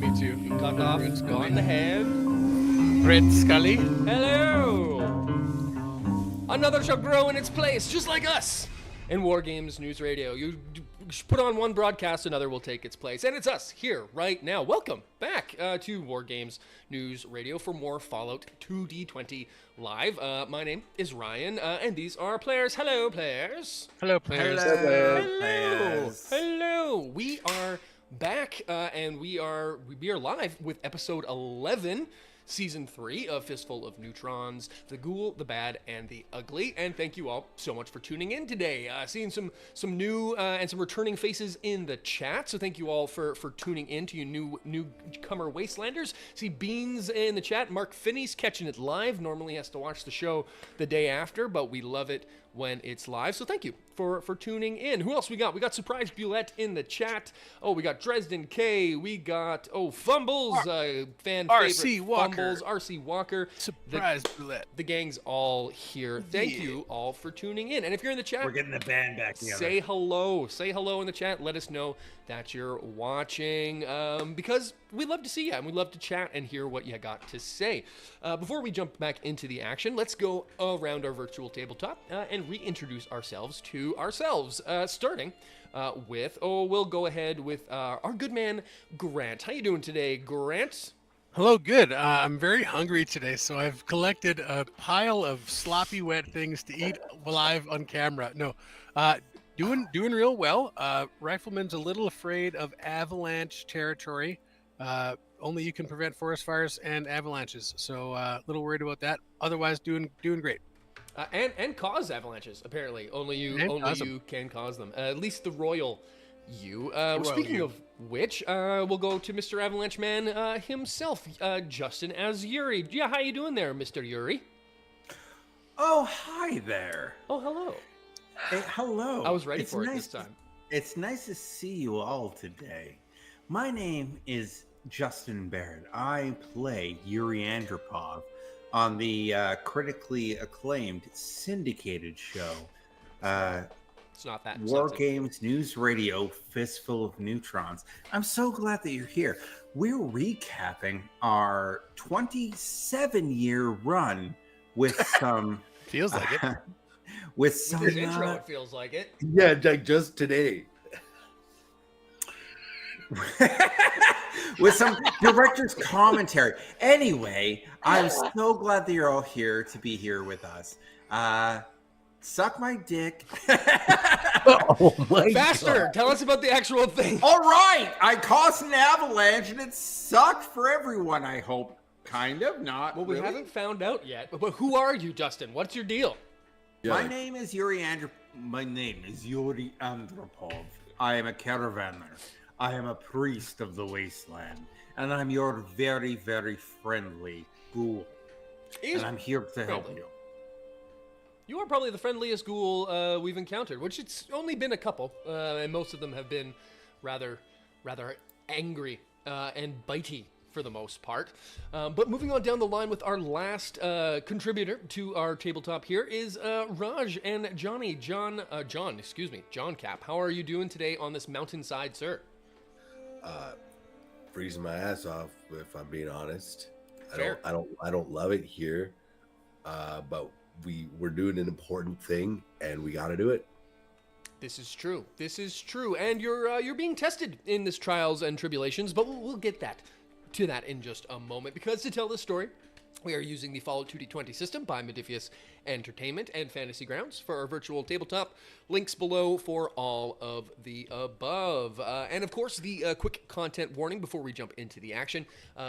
me too. Cut off on the head. Brent Scully. Hello! Another shall grow in its place, just like us! In War Games News Radio. You put on one broadcast, another will take its place. And it's us here right now. Welcome back to War Games News Radio for more Fallout 2D20 Live. My name is Ryan, and these are players. Hello, players. Hello, players. Hello. We are back, and we are live with episode 11. Season 3 of Fistful of Neutrons, the Ghoul, the Bad, and the Ugly. And thank you all so much for tuning in today. Seeing some new and some returning faces in the chat. So thank you all for tuning in to you newcomer Wastelanders. See Beans in the chat. Mark Finney's catching it live. Normally has to watch the show the day after, but we love it when it's live. So thank you for tuning in. Who else we got? We got Surprise Bulette in the chat. Oh, we got Dresden K. We got Fumbles, fan RC favorite Walker. Fumbles, RC Walker. Surprise Bulette. The gang's all here. Thank you all for tuning in. And if you're in the chat, we're getting the band back together. Say hello. Say hello in the chat. Let us know that you're watching because we love to see you and we love to chat and hear what you got to say. Before we jump back into the action, let's go around our virtual tabletop and reintroduce ourselves to ourselves. Starting with, we'll go ahead with our good man, Grant. How you doing today, Grant? Hello, good. I'm very hungry today, so I've collected a pile of sloppy wet things to eat live on camera. No, doing real well. Rifleman's a little afraid of avalanche territory. Only you can prevent forest fires and avalanches, so a little worried about that. Otherwise, doing great. And cause avalanches, apparently. Only you can cause them. At least the royal you. Speaking of which, we'll go to Mr. Avalanche Man himself, Justin as Yuri. Yeah, how you doing there, Mr. Yuri? Oh, hi there. Oh, hello. Hey, hello. I was ready for it this time. It's nice to see you all today. My name is Justin Baird. I play Yuri Andropov on the critically acclaimed syndicated show. It's not that. War Games News Radio, Fistful of Neutrons. I'm so glad that you're here. We're recapping our 27-year run with some... Feels like it. With some... With his intro, it feels like it. Yeah, like just today. With some director's commentary. Anyway, I'm so glad that you're all here to be here with us. Suck my dick. Oh my Faster! God. Tell us about the actual thing. All right, I caused an avalanche and it sucked for everyone, I hope. Kind of, not Well, we really. haven't found out yet. But who are you, Justin? What's your deal? Yeah. My name is Yuri Andropov. I am a caravaner. I am a priest of the wasteland. And I'm your very, very friendly ghoul. And I'm here to help you. You are probably the friendliest ghoul we've encountered, which it's only been a couple, and most of them have been rather angry and bitey for the most part. But moving on down the line with our last contributor to our tabletop here is Raj and John Cap. How are you doing today on this mountainside, sir? Freezing my ass off, if I'm being honest. Fair. I don't love it here, but we're doing an important thing, and we got to do it. This is true, and you're being tested in this trials and tribulations, but we'll get to that in just a moment, because to tell this story, we are using the Fallout 2D20 system by Modifius Entertainment and Fantasy Grounds for our virtual tabletop. Links below for all of the above. And of course, the quick content warning before we jump into the action.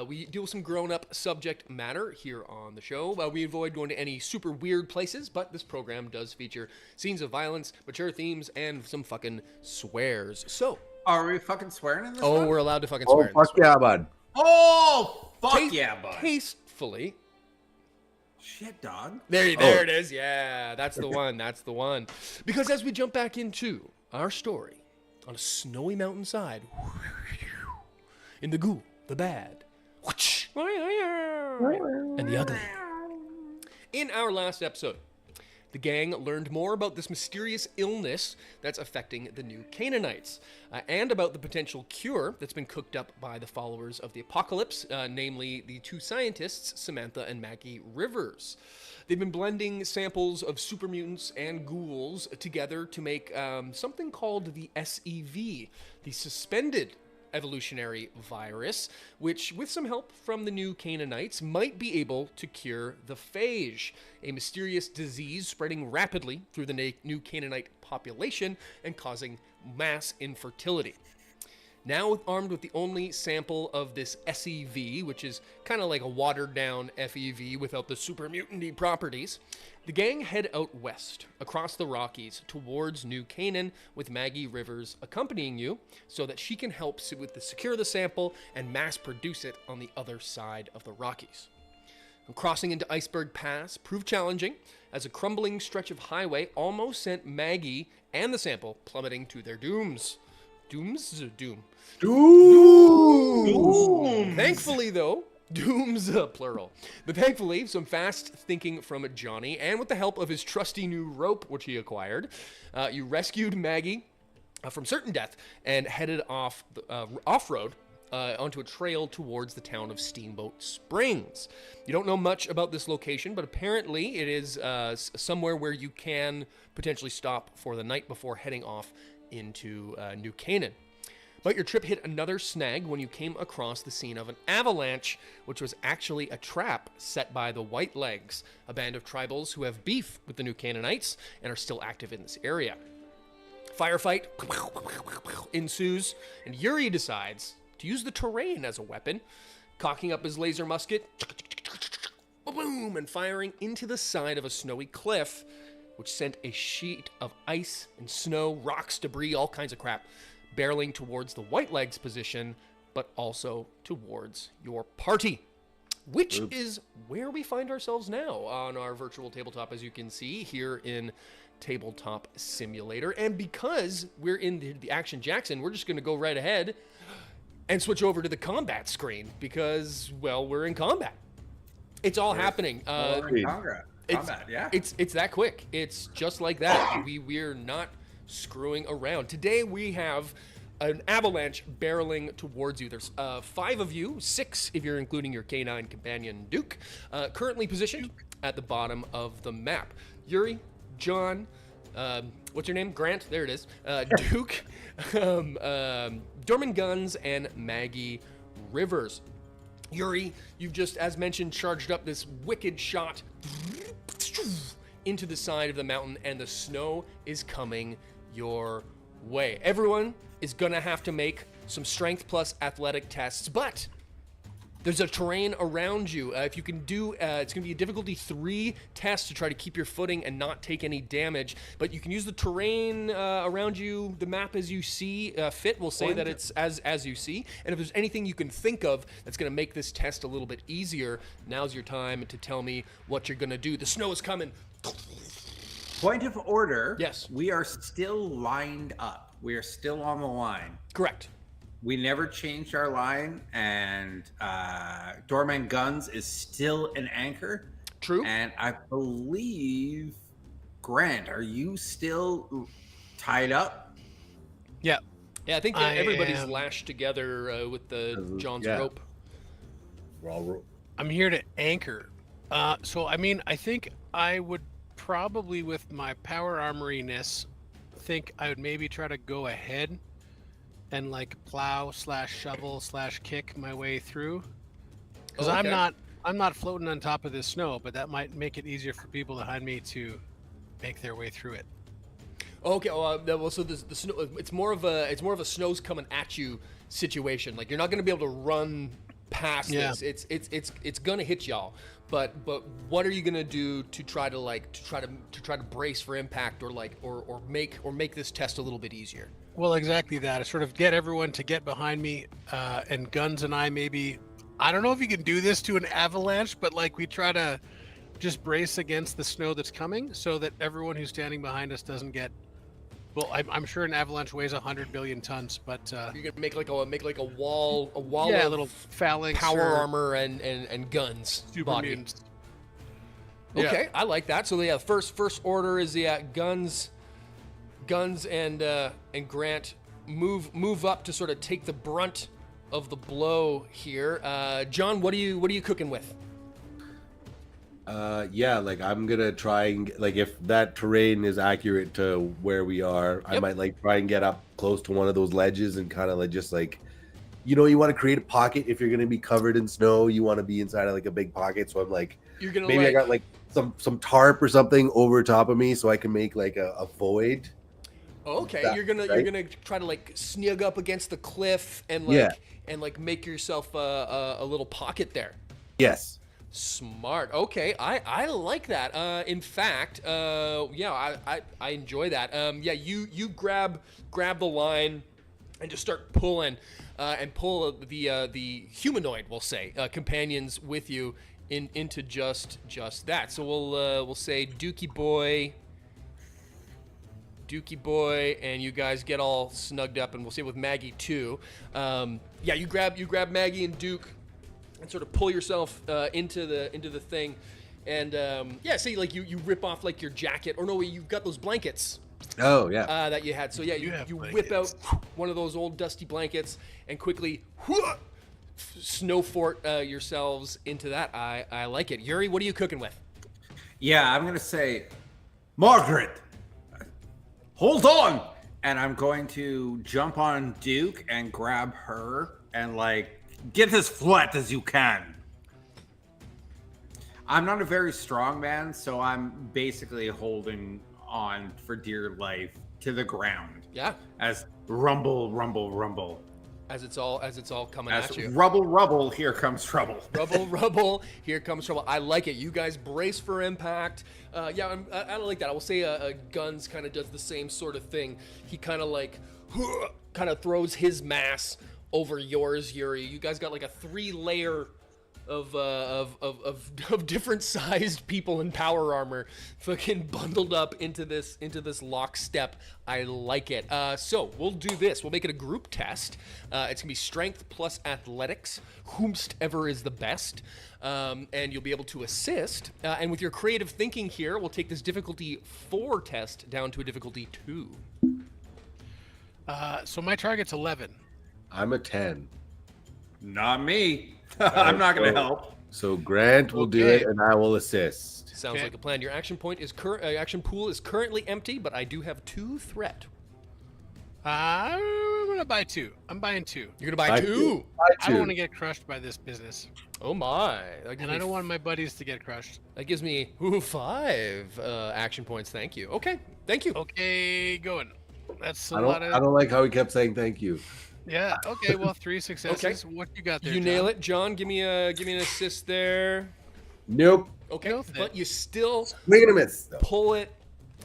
We deal with some grown-up subject matter here on the show. We avoid going to any super weird places, but this program does feature scenes of violence, mature themes, and some fucking swears. So, Are we fucking swearing in this oh, one? we're allowed to fucking Oh, swear in this fuck yeah, bud. Oh, fuck yeah, bud. Tastefully. Shit, dog. There it is. Yeah, that's the one. That's the one. Because as we jump back into our story on a snowy mountainside, in the Ghoul, the Bad, and the Ugly. In our last episode, the gang learned more about this mysterious illness that's affecting the new Canaanites, and about the potential cure that's been cooked up by the followers of the apocalypse, namely the two scientists, Samantha and Maggie Rivers. They've been blending samples of super mutants and ghouls together to make something called the SEV, the suspended evolutionary virus, which, with some help from the new Canaanites, might be able to cure the phage, a mysterious disease spreading rapidly through the new Canaanite population and causing mass infertility. Now armed with the only sample of this SEV, which is kind of like a watered-down FEV without the super mutant-y properties, the gang head out west, across the Rockies, towards New Canaan, with Maggie Rivers accompanying you, so that she can help secure the sample and mass-produce it on the other side of the Rockies. Crossing into Iceberg Pass proved challenging, as a crumbling stretch of highway almost sent Maggie and the sample plummeting to their dooms. Dooms? Doom. Doom! Thankfully, though, dooms, plural. But thankfully, some fast thinking from Johnny, and with the help of his trusty new rope, which he acquired, you rescued Maggie from certain death and headed off-road onto a trail towards the town of Steamboat Springs. You don't know much about this location, but apparently it is somewhere where you can potentially stop for the night before heading off into New Canaan. But your trip hit another snag when you came across the scene of an avalanche, which was actually a trap set by the White Legs, a band of tribals who have beef with the new Canaanites and are still active in this area. Firefight ensues, and Yuri decides to use the terrain as a weapon, cocking up his laser musket, boom, and firing into the side of a snowy cliff, which sent a sheet of ice and snow, rocks, debris, all kinds of crap, barreling towards the White Legs position, but also towards your party, which is where we find ourselves now on our virtual tabletop, as you can see here in Tabletop Simulator. And because we're in the Action Jackson, we're just going to go right ahead and switch over to the combat screen because, well, we're in combat. It's all happening. Combat, yeah. It's that quick. It's just like that. We're not screwing around. Today we have an avalanche barreling towards you. There's 5 of you, 6 if you're including your canine companion Duke, currently positioned at the bottom of the map. Yuri, John, what's your name? Grant, there it is. Duke, Dorman Guns, and Maggie Rivers. Yuri, you've just, as mentioned, charged up this wicked shot into the side of the mountain, and the snow is coming your way. Everyone is gonna have to make some strength plus athletic tests, but there's a terrain around you. If you can do, it's gonna be a difficulty 3 test to try to keep your footing and not take any damage, but you can use the terrain around you, the map as you see fit. We'll say that it's as you see, and if there's anything you can think of that's gonna make this test a little bit easier, now's your time to tell me what you're gonna do. The snow is coming. Point of order. Yes. We are still lined up. We are still on the line. Correct. We never changed our line, and Doorman Guns is still an anchor. True. And I believe, Grant, are you still tied up? Yeah. Yeah, I think that everybody's am. lashed together with the John's yeah. rope. We're all I'm here to anchor. So, I mean, I think I would probably, with my power armoriness, think I would maybe try to go ahead and like plow / shovel / kick my way through. Because Okay. I'm not floating on top of this snow, but that might make it easier for people behind me to make their way through it. Okay, well, so the snow, it's more of a snow's coming at you situation. Like, you're not going to be able to run past this. It's going to hit y'all. But what are you going to do to try to brace for impact, or make this test a little bit easier? Well, exactly that. Sort of get everyone to get behind me, and Guns and I maybe. I don't know if you can do this to an avalanche, but like we try to just brace against the snow that's coming, so that everyone who's standing behind us doesn't get. Well, I'm sure an avalanche weighs 100 billion tons, but You're gonna make like a wall yeah, of a little phalanx power or armor and guns super body. mutants. Okay, I like that. So the first order is the Guns and Grant move up to sort of take the brunt of the blow here. John, what are you cooking with? Yeah, like I'm gonna try and like if that terrain is accurate to where we are, I might like try and get up close to one of those ledges and kind of like just like, you know, you want to create a pocket if you're gonna be covered in snow. You want to be inside of like a big pocket. So I'm like, You're gonna maybe I got like some tarp or something over top of me so I can make like a void. Okay, you're gonna try to like snug up against the cliff and like make yourself a little pocket there. Yes. Smart. Okay, I like that. In fact, I enjoy that. You grab the line and just start pulling and pull the humanoid, we'll say, companions with you into just that. So we'll say Dookie Boy, and you guys get all snugged up, and we'll say with Maggie too. You grab Maggie and Duke, and sort of pull yourself into the thing, and say like you rip off like your jacket, or no, you've got those blankets. Oh yeah. That you had. So you whip out one of those old dusty blankets and quickly snow fort yourselves into that. I like it. Yuri, what are you cooking with? Yeah, I'm gonna say, Margaret, hold on, and I'm going to jump on Duke and grab her and like get as flat as you can. I'm not a very strong man, so I'm basically holding on for dear life to the ground. Yeah. As rumble, rumble, rumble. As it's all coming at you. Rubble, rubble, here comes trouble. Rubble, rubble, here comes trouble. I like it. You guys brace for impact. I like that. I will say Guns kind of does the same sort of thing. He kind of like, kind of throws his mass over yours, Yuri. You guys got like a 3-layer of different sized people in power armor fucking bundled up into this lockstep. I like it. So we'll do this. We'll make it a group test. It's gonna be strength plus athletics, whomstever is the best. And you'll be able to assist. And with your creative thinking here, we'll take this difficulty 4 test down to a difficulty 2. So my target's 11. I'm a 10. Not me. I'm not going to help. So Grant will do it, and I will assist. Sounds like a plan. Your action point is action pool is currently empty, but I do have 2 threat. I'm gonna buy 2. I'm buying 2. You're gonna buy 2. I don't want to get crushed by this business. Oh my! And I don't want my buddies to get crushed. That gives me 5 action points. Thank you. Okay, thank you. Okay, going. That's I don't like how he kept saying thank you. Yeah. Okay. Well, 3 successes. Okay. What you got there? You John? nail it, John. Give me an assist there. Nope. Okay, Nope. but you still Swing and a miss. Though. pull it.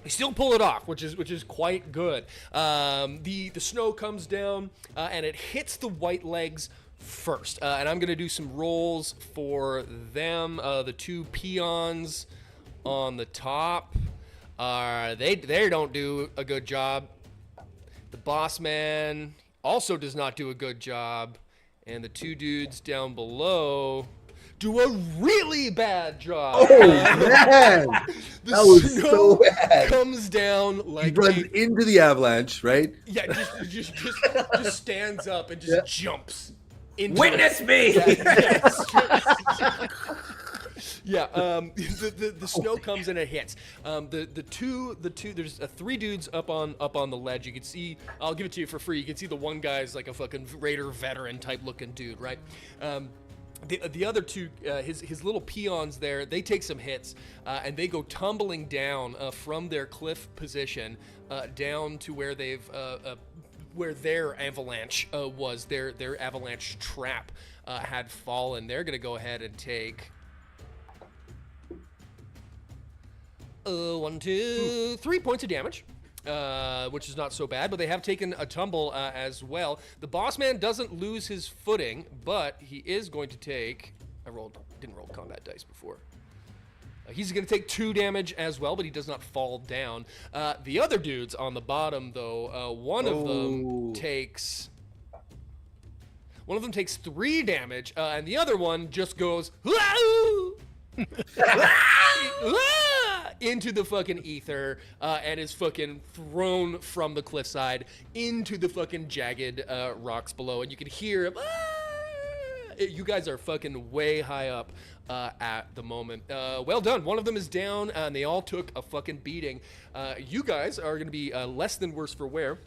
You still pull it off, which is quite good. The snow comes down and it hits the white legs first, and I'm gonna do some rolls for them. The 2 peons on the top, they don't do a good job. The boss man also does not do a good job, and the 2 dudes down below do a really bad job. Oh man, The that was snow so bad. comes down He like runs into the avalanche, right? yeah, just stands up and just jumps into Witness me! Yeah, the snow comes and it hits. The two there's 3 dudes up on the ledge. You can see, I'll give it to you for free. You can see the one guy's like a fucking Raider veteran type looking dude, right? The other 2, his little peons there, they take some hits and they go tumbling down from their cliff position down to where where their avalanche was. Their avalanche trap had fallen. They're gonna go ahead and take 1, 2, 3 points of damage. Which is not so bad, but they have taken a tumble as well. The boss man doesn't lose his footing, but he is going to take. Didn't roll combat dice before. He's going to take 2 damage as well, but he does not fall down. The other dudes on the bottom, though, one of them takes 3 damage, and the other one just goes. into the fucking ether and is fucking thrown from the cliffside into the fucking jagged rocks below. And you can hear him. You guys are fucking way high up at the moment. Well done. One of them is down, and they all took a fucking beating. You guys are going to be less than worse for wear.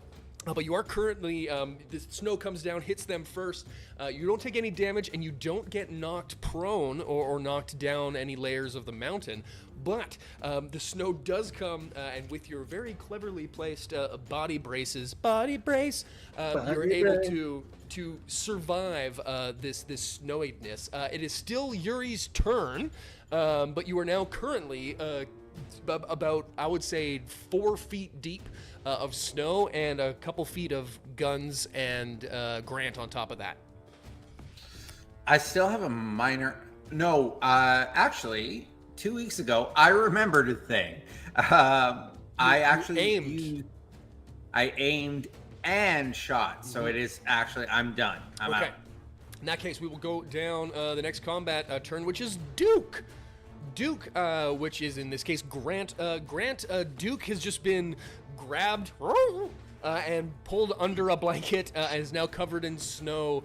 But you are currently, the snow comes down, hits them first. You don't take any damage, and you don't get knocked prone or knocked down any layers of the mountain. But the snow does come, and with your very cleverly placed body brace, you're able to survive this snowiness. It is still Yuri's turn, but you are now currently about, I would say, 4 feet deep of snow and a couple feet of guns and Grant on top of that. I still have a minor. No, actually, 2 weeks ago, I remembered a thing. I actually aimed. I aimed and shot, so it is actually. I'm done. I'm out. In that case, we will go down the next combat turn, which is Duke. Duke, which is in this case Grant. Duke has just been grabbed and pulled under a blanket and is now covered in snow.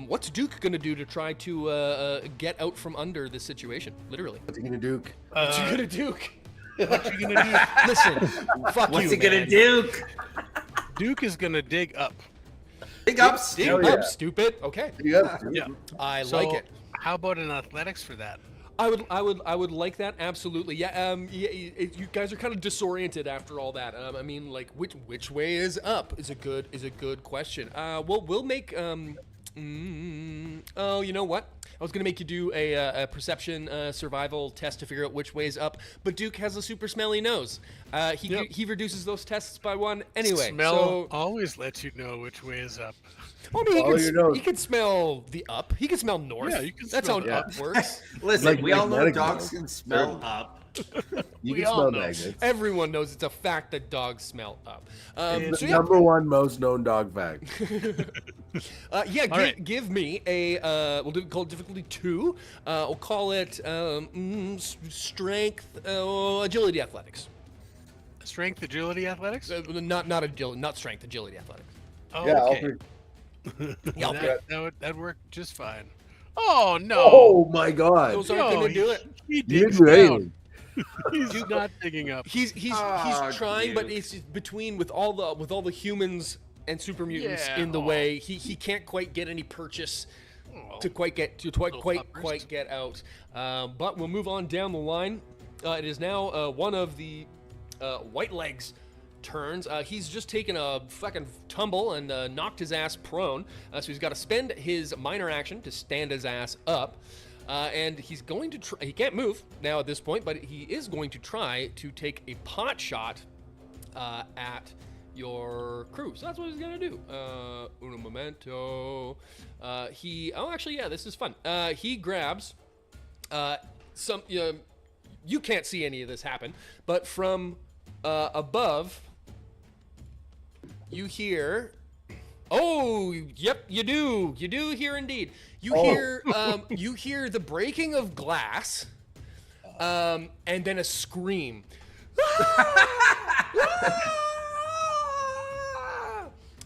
What's Duke gonna do to try to get out from under this situation? Literally. What's he gonna Duke? What's he gonna Duke? What you gonna do? Listen, fuck What's you, he gonna man. do? Duke is gonna dig up. Dig up, Dig stupid. up, stupid. Okay, Yeah. Yeah. I So, like it. How about an athletics for that? I would like that, absolutely. Yeah. You guys are kind of disoriented after all that. I mean, like, which way is up is a good question. We'll make. Oh, you know what? I was gonna make you do a perception survival test to figure out which way is up, but Duke has a super smelly nose. He reduces those tests by 1 anyway. Smell So, always lets you know which way is up. I mean, Follow your nose. he can smell the up. He can smell north. Yeah, you can That's smell how the up works. Listen, Like we all know magnetic dogs nose. can smell up. You We can all smell know. magnets. Everyone knows it's a fact that dogs smell up. The So yeah, number one most known dog fact. give me a we'll call it difficulty 2. We'll call it strength, agility, athletics. Strength, agility, athletics. Not strength, agility, athletics. Oh, Yeah, all okay. three. Yeah, That'd work just fine. Oh no! Oh my god. Those aren't No, gonna do it. He You digs didn't do down. anything. He's not digging up. He's Oh, trying, but dude. it's between with all the humans and super mutants Yeah, in the aw. way. He can't quite get any purchase to quite get out. But we'll move on down the line. It is now one of the White Legs' turns. He's just taken a fucking tumble and knocked his ass prone. So he's got to spend his minor action to stand his ass up. And he's going to try. He can't move now at this point, but he is going to try to take a pot shot at your crew. So that's what he's gonna do. Uno momento. This is fun. He grabs some. You can't see any of this happen, but from above, you hear. Oh, yep, you do. You do hear indeed. You hear the breaking of glass, and then a scream.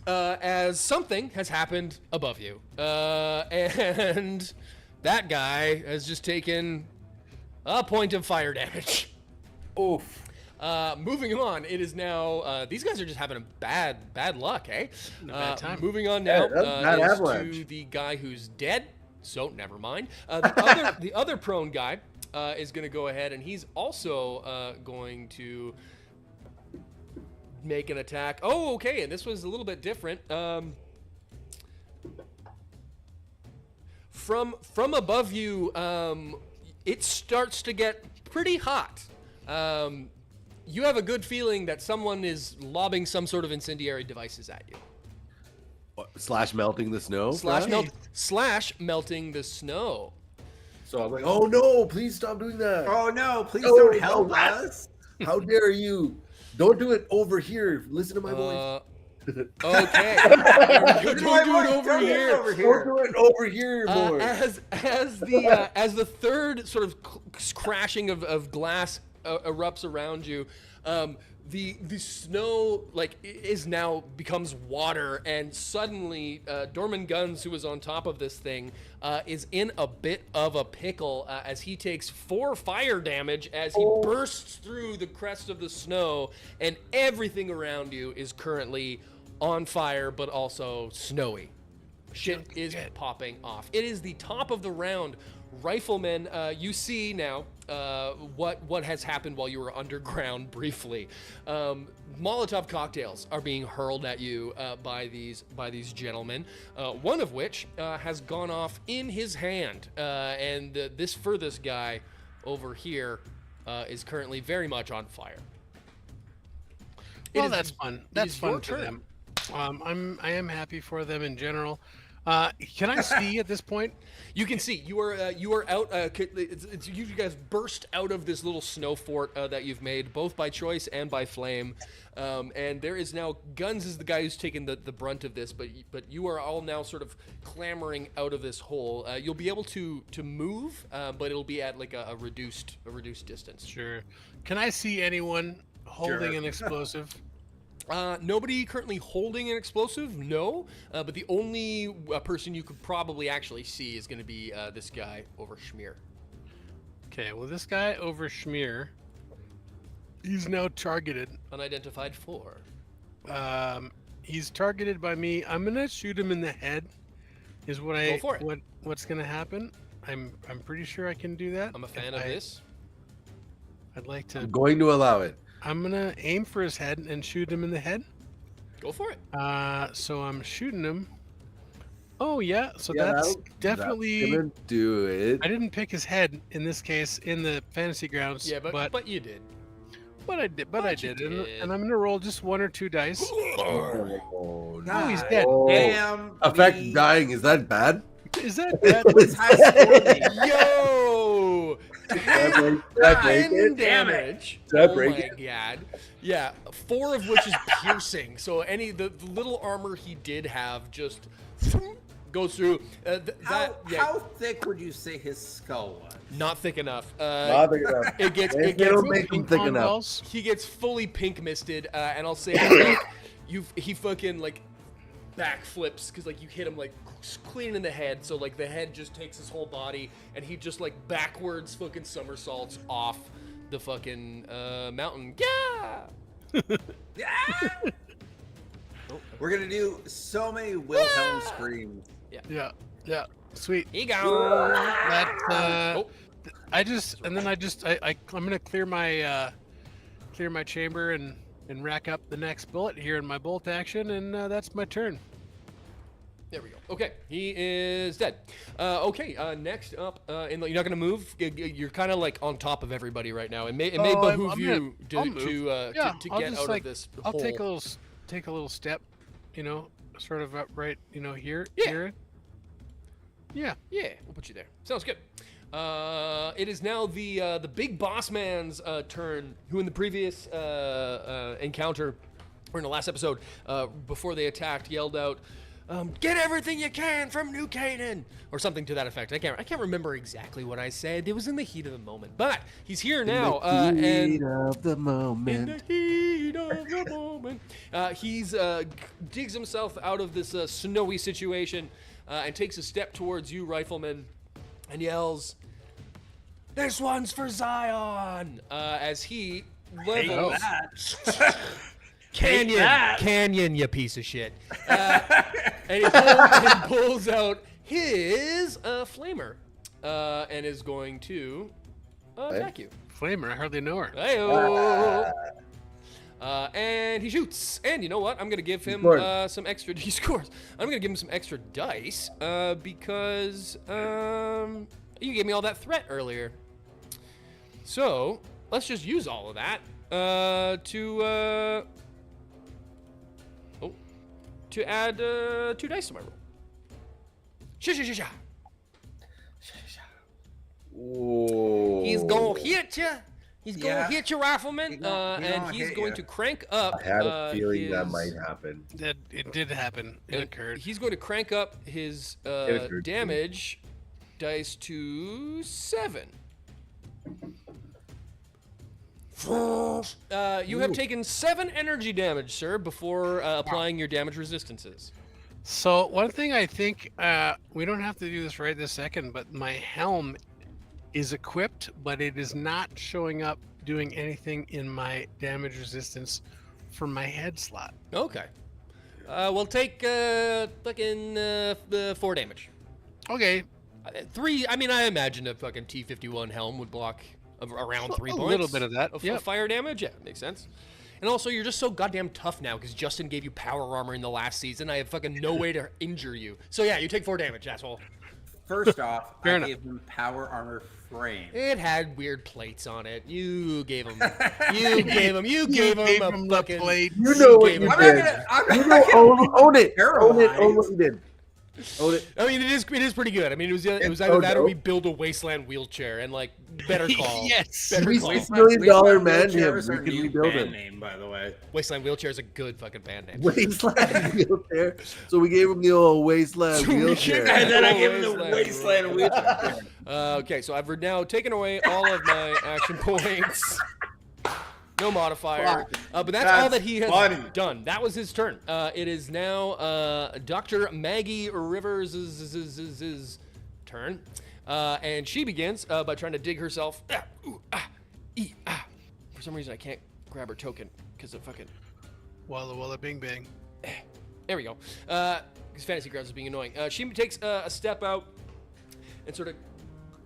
As something has happened above you, and that guy has just taken a point of fire damage. Oof. Moving on, it is now. These guys are just having a bad luck, eh? A bad time. Moving on now Yeah, that's bad is avalanche. to the guy who's dead. So never mind. The other prone guy is going to go ahead, and he's also going to make an attack. Oh, okay, and this was a little bit different. From above you, it starts to get pretty hot. You have a good feeling that someone is lobbing some sort of incendiary devices at you. Slash melting the snow. Slash melting the snow. So I'm like, oh no, please stop doing that. Oh no! Please Oh, don't no, help what? us. How dare you? Don't do it over here. Listen to my voice. Okay. Go do it over here. Don't do it over here, boy. As the third sort of crashing of glass erupts around you, the snow is now becomes water, and suddenly Dorman Guns, who was on top of this thing, is in a bit of a pickle as he takes 4 fire damage as he bursts through the crest of the snow, and everything around you is currently on fire, but also snowy. Shit is popping off. It is the top of the round. Riflemen, you see now what has happened while you were underground briefly. Molotov cocktails are being hurled at you by these gentlemen. One of which has gone off in his hand, and this furthest guy over here is currently very much on fire. Well, that's fun. That's fun for them. I am happy for them in general. Can I see at this point? You can see you are out. You guys burst out of this little snow fort that you've made, both by choice and by flame. And there is now Guns is the guy who's taken the brunt of this, but you are all now sort of clambering out of this hole. You'll be able to move, but it'll be at like a reduced distance. Sure. Can I see anyone holding an explosive? Nobody currently holding an explosive, no. But the only person you could probably actually see is going to be this guy over Schmear. Okay, well, this guy over Schmear, he's now targeted. Unidentified 4. He's targeted by me. I'm gonna shoot him in the head. Is what Go for it. What's gonna happen? I'm pretty sure I can do that. I'm a fan of this. I'd like to. I'm going to allow it. I'm gonna aim for his head and shoot him in the head. Go for it. So I'm shooting him. Oh yeah, so that's definitely gonna do it. I didn't pick his head in this case in the fantasy grounds. Yeah, but you did. But I did. And I'm gonna roll just 1 or 2 dice. Oh, Oh, he's dead. Damn. Effect dying, is that bad? Is that bad? It's high scoring. Yo! That break 10 it? damage. That Oh break my god. Yeah, 4 of which is piercing. So the little armor he did have just goes through. How thick would you say his skull was? Not thick enough. Not big enough. It gets don't make him thick enough. Balls? he gets fully pink misted, and I'll say he fucking like backflips because like you hit him like clean in the head, so like the head just takes his whole body, and he just like backwards fucking somersaults off the fucking mountain. Yeah. Yeah. We're gonna do so many Wilhelm screams. Yeah. Sweet. He go. That I'm gonna clear my chamber and rack up the next bullet here in my bolt action, and that's my turn. There we go. Okay, he is dead. Next up, you're not gonna move. You're kind of like on top of everybody right now. It may behoove you to get out of this hole. I'll take a little step, sort of upright, here. Yeah. Here. Yeah. Yeah, we'll put you there. Sounds good. It is now the big boss man's turn, who in the previous encounter, or in the last episode, before they attacked, yelled out, "Get everything you can from New Canaan," or something to that effect. I can't remember exactly what I said. It was in the heat of the moment. But he's here now, In the heat and of the moment. in the heat of the moment, he's digs himself out of this snowy situation and takes a step towards you, Rifleman, and yells, "This one's for Zion!" As he levels. Canyon, you piece of shit. And he pulls out his flamer and is going to attack you. Flamer, I hardly know her. Hey-o. And he shoots. And you know what? I'm going to give him some extra... He scores. I'm going to give him some extra dice because you gave me all that threat earlier. So let's just use all of that to add 2 dice to my roll. Whoa. He's gonna hit you. He's going to hit you, Rifleman, and he's going to crank up. I had a feeling that might happen. That it did happen. It occurred. He's going to crank up his damage dice to 7. You have taken 7 energy damage, sir, before applying your damage resistances. So one thing I think we don't have to do this right this second, but my helm is equipped, but it is not showing up doing anything in my damage resistance for my head slot. Okay. We'll take fucking 4 damage. Okay. 3. I mean, I imagine a fucking T-51 helm would block around 3 points. A little bit of that. Of fire damage. Yeah, makes sense. And also, you're just so goddamn tough now because Justin gave you power armor in the last season. I have fucking no way to injure you. So yeah, you take 4 damage, asshole. First off, Fair I enough. gave him power armor frame. It had weird plates on it. You gave him. You gave him a fucking plate. You know what you gave him- did. I'm not gonna Own it. Paralyzed. Own what you did. Own it. I mean, it is pretty good. I mean, it was either so that or dope. we build a wasteland wheelchair and like better call. Yes. Better We call. $6 million man him. Wheelchair is We our can new rebuild band him. name, by the way. Wasteland wheelchair is a good fucking band name. Wasteland wheelchair. So we gave him the old wasteland wheelchair. And then I gave him the Wasteland wasteland wheelchair. Okay, so I've now taken away all of my action points. No modifier. But that's all that he has done. That was his turn. It is now Dr. Maggie Rivers' turn. And she begins by trying to dig herself. For some reason, I can't grab her token because of fucking... Walla walla bing bang. There we go. Because Fantasy Grounds is being annoying. She takes a step out and sort of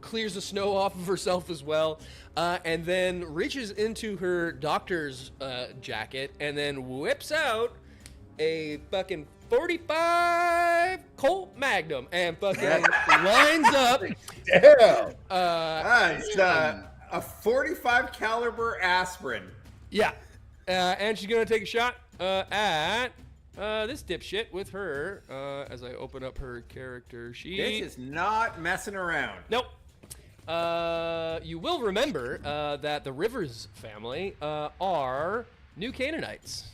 clears the snow off of herself as well, and then reaches into her doctor's jacket and then whips out a fucking 45 Colt Magnum and fucking lines up. Damn. It's a 45 caliber aspirin. Yeah. And she's going to take a shot at this dipshit with her as I open up her character sheet. This is not messing around. Nope. You will remember that the Rivers family are New Canaanites.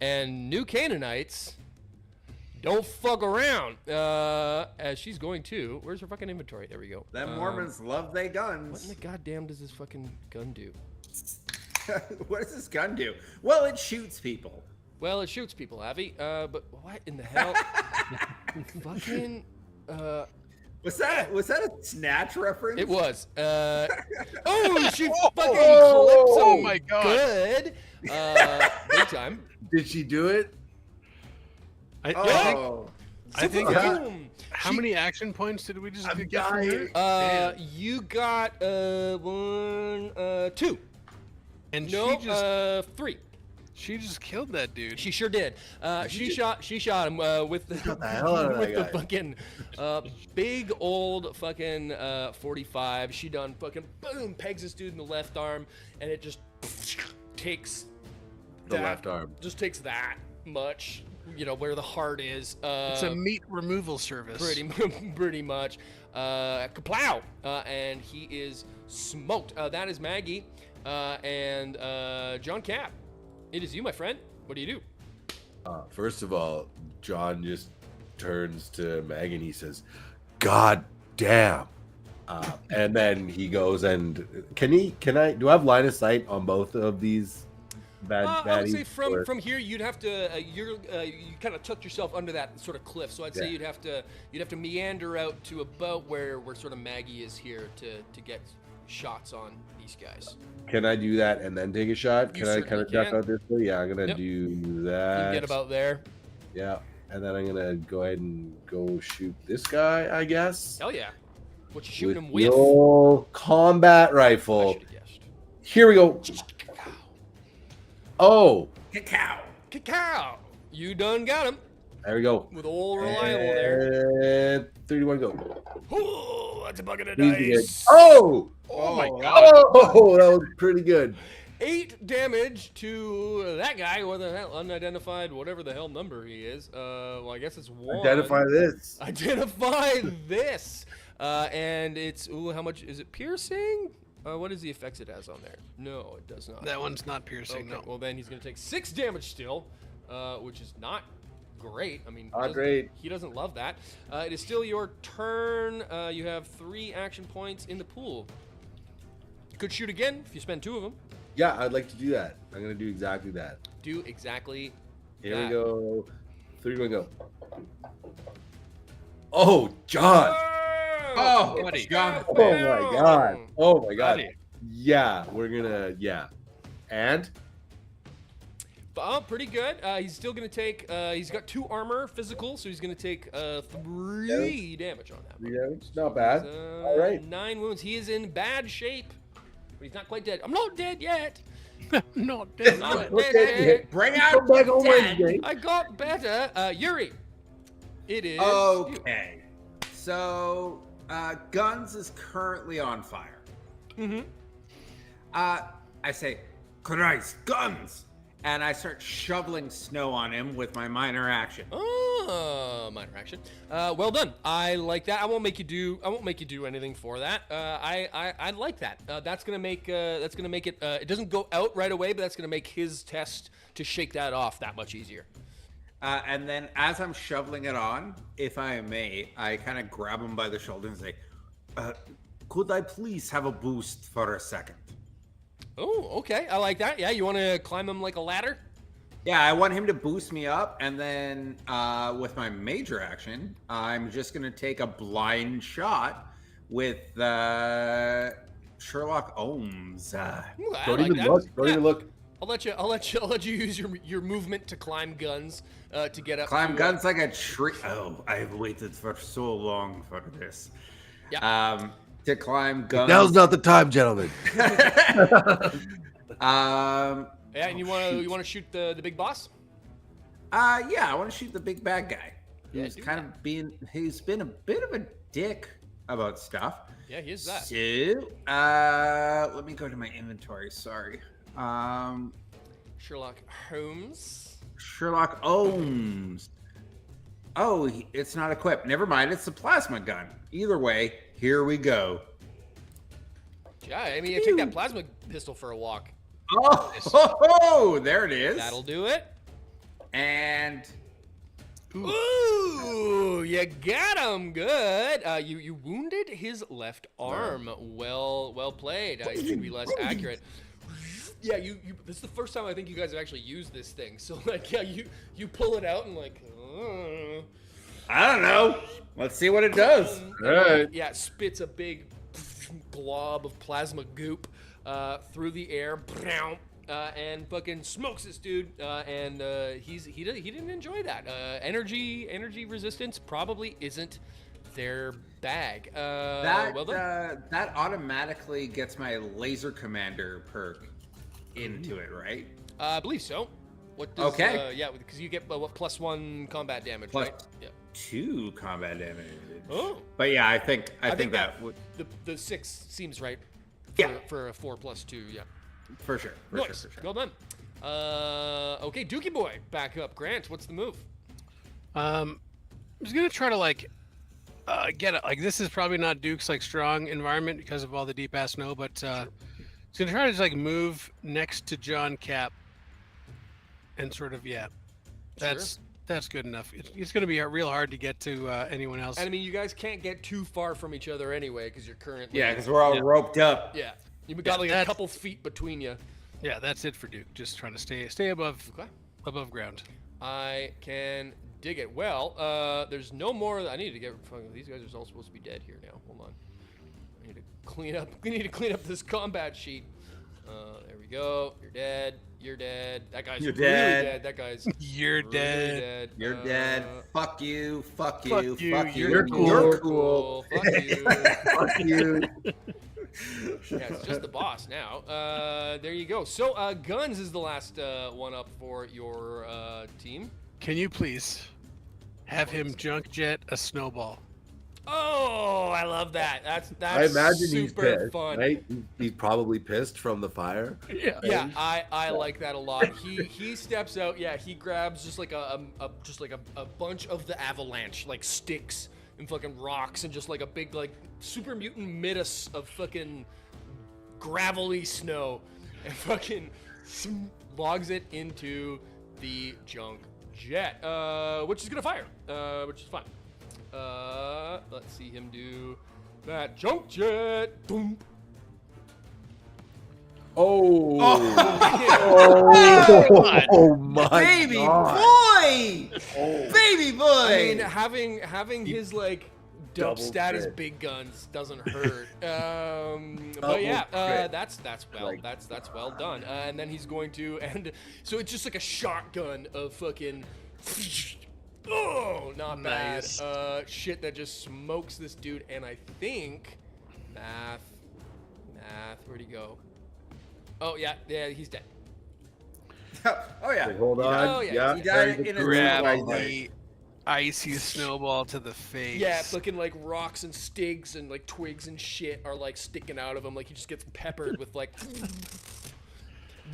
And New Canaanites don't fuck around. As she's going to... Where's her fucking inventory? There we go. Them Mormons love they What guns. in the goddamn does this fucking gun do? What does this gun do? Well, it shoots people. Well, it shoots people, Avi. But what in the hell? Fucking... Was that a Snatch reference? It was. Oh, she fucking clips Oh him my God. good. Big time. Did she do it? I think Boom. how many action points did we just I'm get from her? dying. You got 1, 2. And Three. she just killed that dude. She sure did. She shot him with the Shot the hell out of with that the guy. fucking big old fucking 45. She done fucking boom pegs this dude in the left arm, and it just takes The left arm. Just takes that much. You know where the heart is. It's a meat removal service. Pretty much. Kaplow! And he is smoked. That is Maggie. And John Cap. It is you, my friend. What do you do? First of all, John just turns to Meg and he says, "God damn." And then he goes and do I have line of sight on both of these baddies? I would say or- from here you'd have to you kind of tucked yourself under that sort of cliff, so I'd say you'd have to meander out to about where sort of Maggie is here to get shots on these guys. Can I do that and then take a shot? You Can I kind of certainly duck can. out this way? Yeah, I'm gonna Yep. do that. You can get about there. Yeah, and then I'm gonna go ahead and go shoot this guy, I guess. Hell yeah! What you shooting him the with? old combat I rifle. should have guessed. Here we go. Oh, Cacao. Cacao! You done got him there we go. with old reliable there. And 31 go. Ooh, that's a bucket of Easy good. dice. Oh! Oh my God. Oh, that was pretty good. 8 damage to that guy, what the hell, unidentified, whatever the hell number he is. Well, I guess it's 1. Identify this. Identify this. And it's, ooh, how much is it piercing? What is the effects it has on there? No, it does not. That one's not piercing. Okay, No. well then he's gonna take 6 damage still, which is not great. I mean, Not great. He doesn't love that. It is still your turn. You have 3 action points in the pool. You could shoot again if you spend 2 of them. Yeah, I'd like to do that. I'm gonna do exactly that. Do exactly Here that. we go. 3, 2, 1, go. Oh, John! Oh, buddy. John. Oh my god! Oh my god! Buddy. Yeah, we're gonna and Oh, pretty good. He's still gonna take. He's got 2 armor physical, so he's gonna take 3 damage on that. 3 damage. Not bad. Uh, All right. 9 wounds. He is in bad shape, but he's not quite dead. I'm not dead yet. Not dead. Not Okay, dead yet. Bring Come out back on 10. Wednesday. I got better. Yuri, it is. Okay. So, Guns is currently on fire. Mm-hmm. I say, Christ, Guns! And I start shoveling snow on him with my minor action. Oh, minor action. Well done. I like that. I won't make you do anything for that. I like that. That's gonna make it. It doesn't go out right away, but that's gonna make his test to shake that off that much easier. And then as I'm shoveling it on, if I may, I kind of grab him by the shoulder and say, could I please have a boost for a second? Oh, okay. I like that. Yeah, you want to climb him like a ladder? Yeah, I want him to boost me up, and then with my major action, I'm just going to take a blind shot with Sherlock Holmes. Ooh, I Don't like even that. look. Don't Yeah. even look. I'll let you use your movement to climb Guns to get up. Climb to, Guns like a tree. Oh, I've waited for so long for this. Yeah. To climb Guns. Now's not the time, gentlemen. Yeah, and you want to shoot the big boss? I want to shoot the big bad guy. Yeah, Who's do kind of he's been a bit of a dick about stuff. Yeah, he is that. So, let me go to my inventory. Sorry. Sherlock Holmes. Sherlock Holmes. Oh, it's not equipped. Never mind. It's a plasma gun. Either way, here we go. Yeah, I mean, take that plasma pistol for a walk. Oh, there it is. That'll do it. And Ooh, you got him. Good. You wounded his left arm. Well played. You can be less accurate. Yeah, you. This is the first time I think you guys have actually used this thing. So like, yeah, you pull it out and like. I don't know. Let's see what it does. All right. Yeah, it spits a big glob of plasma goop through the air, and fucking smokes this dude. And he didn't enjoy that. Energy resistance probably isn't their bag. Well done. That automatically gets my laser commander perk into it, right? I believe so. What does, Okay. yeah, because you get what +1 combat damage, Plus right? Yeah. 2 combat damage. Oh. But yeah, I think that would The 6 seems right. Yeah. For a 4+2, yeah. for sure. Nice. Well done. Okay, Dookie boy, back up. Grant, what's the move? I was gonna try to like get it. Like this is probably not Duke's like strong environment because of all the deep ass snow, but it's gonna try to just like move next to John Cap and sort of that's good enough. It's gonna be real hard to get to anyone else. And I mean, you guys can't get too far from each other anyway because you're currently. Yeah, because we're all roped up. Yeah, you've got like a couple feet between you. Yeah, that's it for Duke. Just trying to stay above ground. I can dig it. Well, there's no more. I need to get. These guys are all supposed to be dead here now. Hold on. I need to clean up. We need to clean up this combat sheet. There we go. You're dead. You're dead. That guy's You're really dead. dead. That guy's. You're really dead. You're dead. Fuck you. Fuck you. Fuck you, Fuck you. you're Cool. You're cool. Fuck you. Fuck you. Yeah, it's just the boss now. There you go. So, Guns is the last one up for your team. Can you please have him junk jet a snowball? Oh, I love that. That's I imagine he's super pissed, fun. right? He's probably pissed from the fire. Yeah. Yeah, I like that a lot. He steps out. Yeah, he grabs just like a bunch of the avalanche, like sticks and fucking rocks, and just like a big like super mutant midas of fucking gravelly snow and fucking logs it into the junk jet, which is gonna fire, which is fine. Let's see him do that junk jet. Boom. Oh. Oh, my baby God. boy! Oh. Baby boy! I mean, having his like dub Double status crit. big guns doesn't hurt. But yeah, crit. that's well Like- that's well done. And then he's going to so it's just like a shotgun of fucking. Oh, not Nice. bad. Shit that just smokes this dude. And I think math. Where'd he go? Oh yeah, he's dead. Oh yeah. Wait, hold on. Oh, yeah, yeah. he died there's in the a clue Grab right Grab there. the icy snowball to the face. Yeah, fucking like rocks and sticks and like twigs and shit are like sticking out of him. Like he just gets peppered with like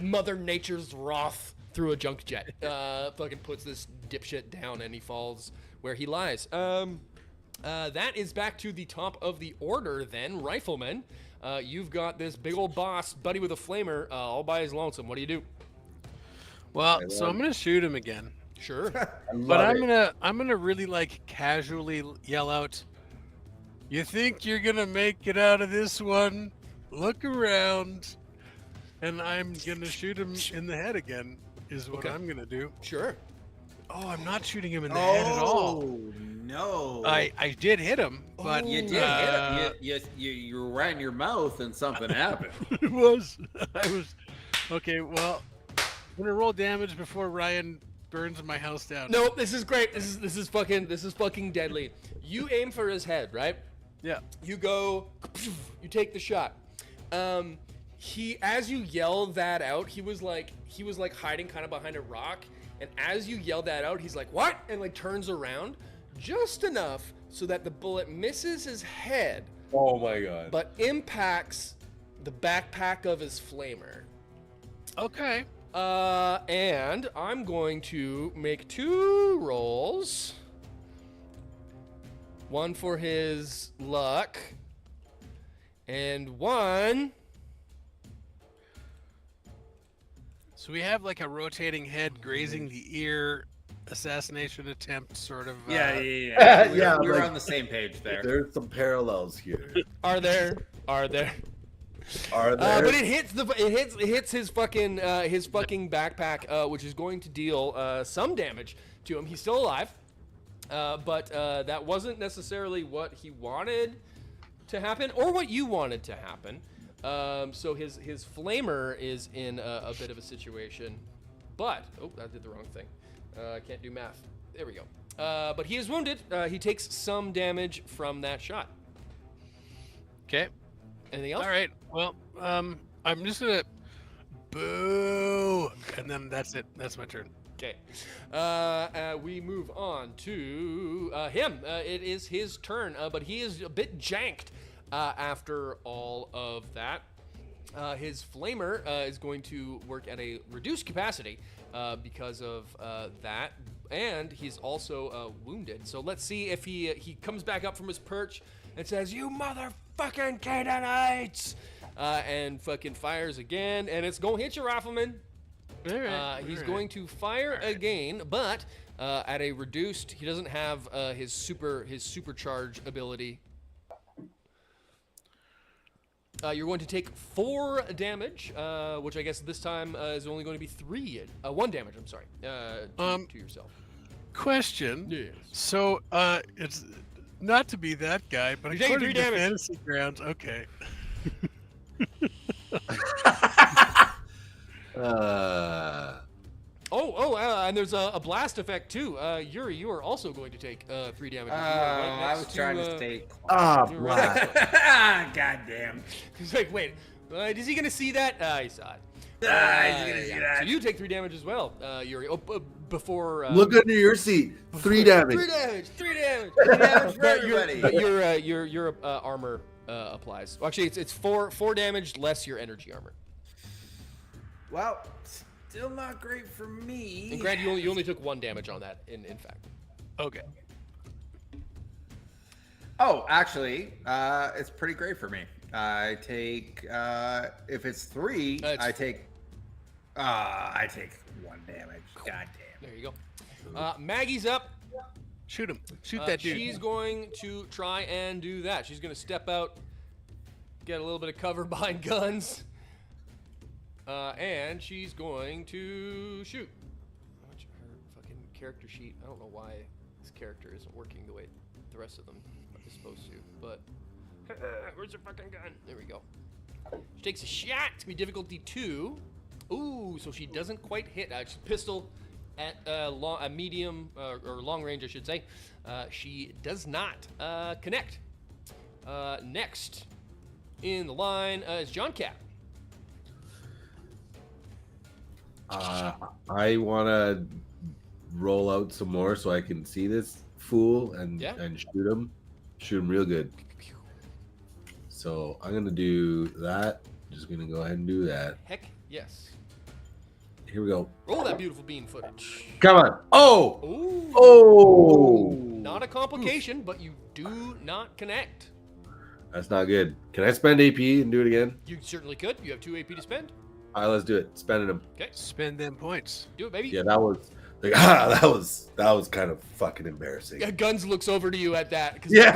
Mother Nature's wrath through a junk jet. Fucking puts this dipshit down and he falls where he lies. That is back to the top of the order then, Rifleman. You've got this big old boss, buddy with a flamer, all by his lonesome. What do you do? Well, I so love I'm gonna shoot him again, Sure. but I'm gonna really like casually yell out, "You think you're gonna make it out of this one? Look around," and I'm gonna shoot him in the head again. Is what Okay. I'm gonna do. Sure. Oh, I'm not shooting him in the head at all. Oh no! I did hit him, but You did hit it. You were right in your mouth, and something happened. it was I was okay. Well, I'm gonna roll damage before Ryan burns my house down. Nope, this is great. This is fucking deadly. You aim for his head, right? Yeah. You go, you take the shot. As you yell that out, he was like hiding kind of behind a rock, and as you yell that out, he's like, "What?" and like turns around just enough so that the bullet misses his head, Oh my God. but impacts the backpack of his flamer. Okay. And I'm going to make 2 rolls. One for his luck, and one. So we have like a rotating head grazing the ear assassination attempt, sort of. Yeah. Yeah, We're like- on the same page there. There's some parallels here. Are there? Are there? But it hits his fucking backpack, which is going to deal some damage to him. He's still alive, but that wasn't necessarily what he wanted to happen or what you wanted to happen. So his flamer is in a bit of a situation, but I did the wrong thing. I can't do math. There we go. But he is wounded. He takes some damage from that shot. Okay. Anything else? All right. Well, I'm just gonna boo, and then that's it. That's my turn. Okay. We move on to him. It is his turn, but he is a bit janked after all of that. His flamer is going to work at a reduced capacity because of that, and he's also wounded. So let's see if he comes back up from his perch and says, "You motherfucking Canaanites!" And fucking fires again, and it's going to hit you, Rifleman. All right. He's all right. going to fire again, but at a reduced. He doesn't have his supercharge ability. You're going to take 4 damage, which I guess this time is only going to be 1 damage. I'm sorry. To yourself. Question. Yes. So, it's not to be that guy, but You're taking according 3 to damage. fantasy grounds, okay. And there's a blast effect too. Yuri, you are also going to take 3 damage. Oh, You are right I next was trying to uh, stay. you're right next to it. God damn. He's like, wait, is he gonna see that? He saw it. He's gonna see Yeah. that. So you take 3 damage as well, Yuri. Before Look under your seat. 3 damage. 3 damage. 3 damage. 3 damage for But your everybody. armor applies. Well, actually, it's 4 damage less your energy armor. Well, still not great for me. And Grant, you only took 1 damage on that. In fact. Okay. Oh, actually, it's pretty great for me. I take if it's 3, I take 1 damage. God damn. There you go. Maggie's up. Shoot him. Shoot that dude. She's going to try and do that. She's going to step out, get a little bit of cover behind guns, and she's going to shoot. Her fucking character sheet. I don't know why this character isn't working the way the rest of them is supposed to, but where's her fucking gun? There we go. She takes a shot. It's gonna be difficulty 2. Ooh, so she doesn't quite hit. She's pistol at a medium or long range, I should say. She does not connect. Next in the line is John Cap. I want to roll out some more so I can see this fool and shoot him. Shoot him real good. So I'm going to do that. Just going to go ahead and do that. Heck yes. Here we go. Roll that beautiful bean footage. Come on. Oh! Ooh. Oh! Not a complication, but you do not connect. That's not good. Can I spend AP and do it again? You certainly could. You have 2 AP to spend. All right, let's do it. Spending them. Okay. Spend them points. Do it, baby. Yeah, that was like, that was kind of fucking embarrassing. Yeah, Guns looks over to you at that. Yeah.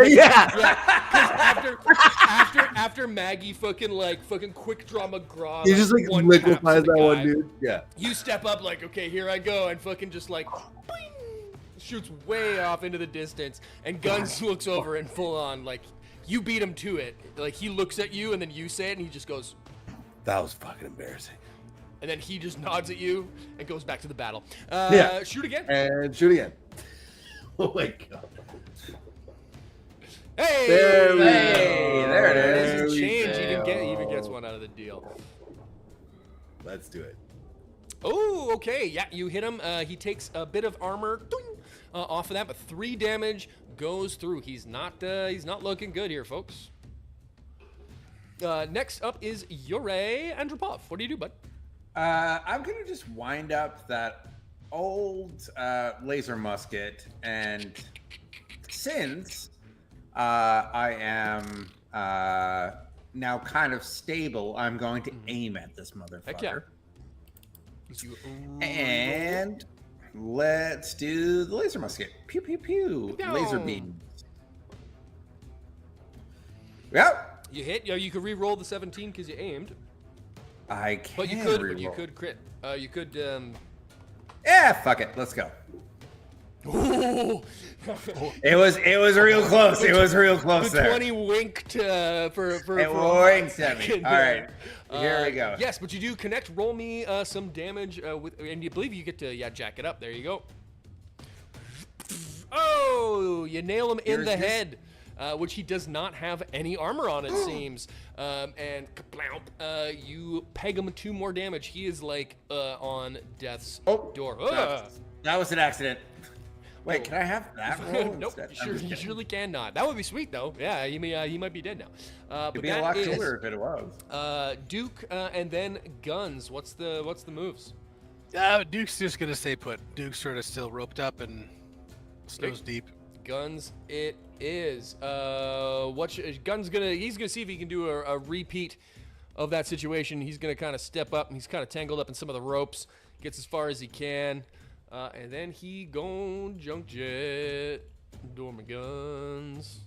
After Maggie fucking quick draw McGraw. He just like liquefies that one dude. Yeah. You step up like, okay, here I go, and fucking just like boing, shoots way off into the distance, and Guns looks over and full on like you beat him to it. Like he looks at you and then you say it and he just goes, that was fucking embarrassing. And then he just nods at you and goes back to the battle. Shoot again. And shoot again. Oh my god. Hey! There it is. Doesn't change. He even gets one out of the deal. Let's do it. Oh, okay. Yeah, you hit him. He takes a bit of armor off of that, but 3 damage goes through. He's not looking good here, folks. Next up is Yurei Andropov. What do you do, bud? I'm gonna just wind up that old laser musket, and since I am now kind of stable, I'm going to aim at this motherfucker. Heck yeah. And let's do the laser musket. Pew pew pew. Pew. Laser beams. Yep. You hit. You could re-roll the 17 because you aimed. I can. But you could. But you could crit. You could. Yeah. Fuck it. Let's go. Ooh. It was real close. It was real close The there. 20 winked for It winked at me. All right. Here we go. Yes, but you do connect. Roll me some damage with, and you believe you get to jack it up. There you go. Oh, you nail him in the head, which he does not have any armor on, it seems. And kaplow, you peg him 2 more damage. He is like on death's door. That was an accident. Wait, can I have that roll? Nope, you surely cannot. That would be sweet though. Yeah, he might be dead now. It'd be a lot cooler if it was. Duke and then Guns. What's the moves? Duke's just gonna stay put. Duke's sort of still roped up and snow's deep. Guns it is. Guns he's gonna see if he can do a repeat of that situation. He's gonna kind of step up, and he's kind of tangled up in some of the ropes. Gets as far as he can. And then he gon' junk jet. Dorma Guns.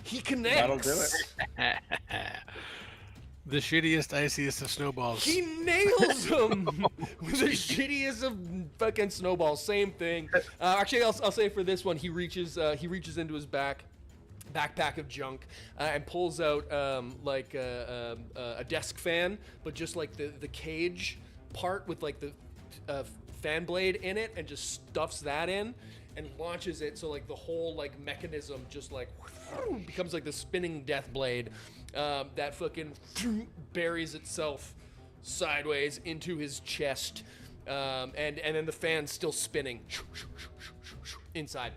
He connects. That'll do it. The shittiest, iciest of snowballs. He nails him with the shittiest of fucking snowballs. Same thing. Actually, I'll say for this one, he reaches into his backpack of junk and pulls out like a desk fan, but just like the cage part with like the fan blade in it, and just stuffs that in and launches it, so like the whole like mechanism just like becomes like the spinning death blade that fucking buries itself sideways into his chest, and then the fan's still spinning inside,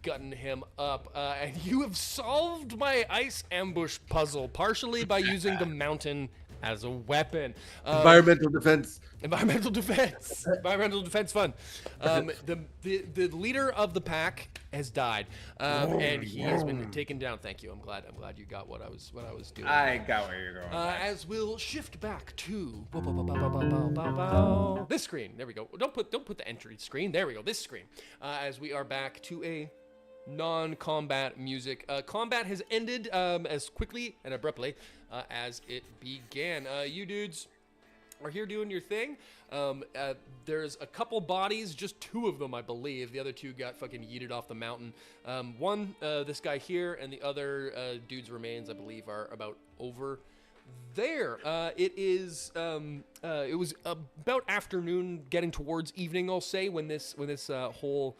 gutting him up. And you have solved my ice ambush puzzle partially by using the mountain as a weapon. Environmental defense. Environmental defense. Environmental defense fun. The leader of the pack has died, and he has been taken down. Thank you. I'm glad you got what I was doing. I got where you're going. As we'll shift back to this screen. There we go. Don't put the entry screen. There we go. This screen. As we are back to a non-combat music. Combat has ended as quickly and abruptly as it began. You dudes are here doing your thing. There's a couple bodies, just 2 of them, I believe. The other 2 got fucking yeeted off the mountain. One, this guy here, and the other dude's remains, I believe, are about over there. It was about afternoon, getting towards evening, I'll say, when this whole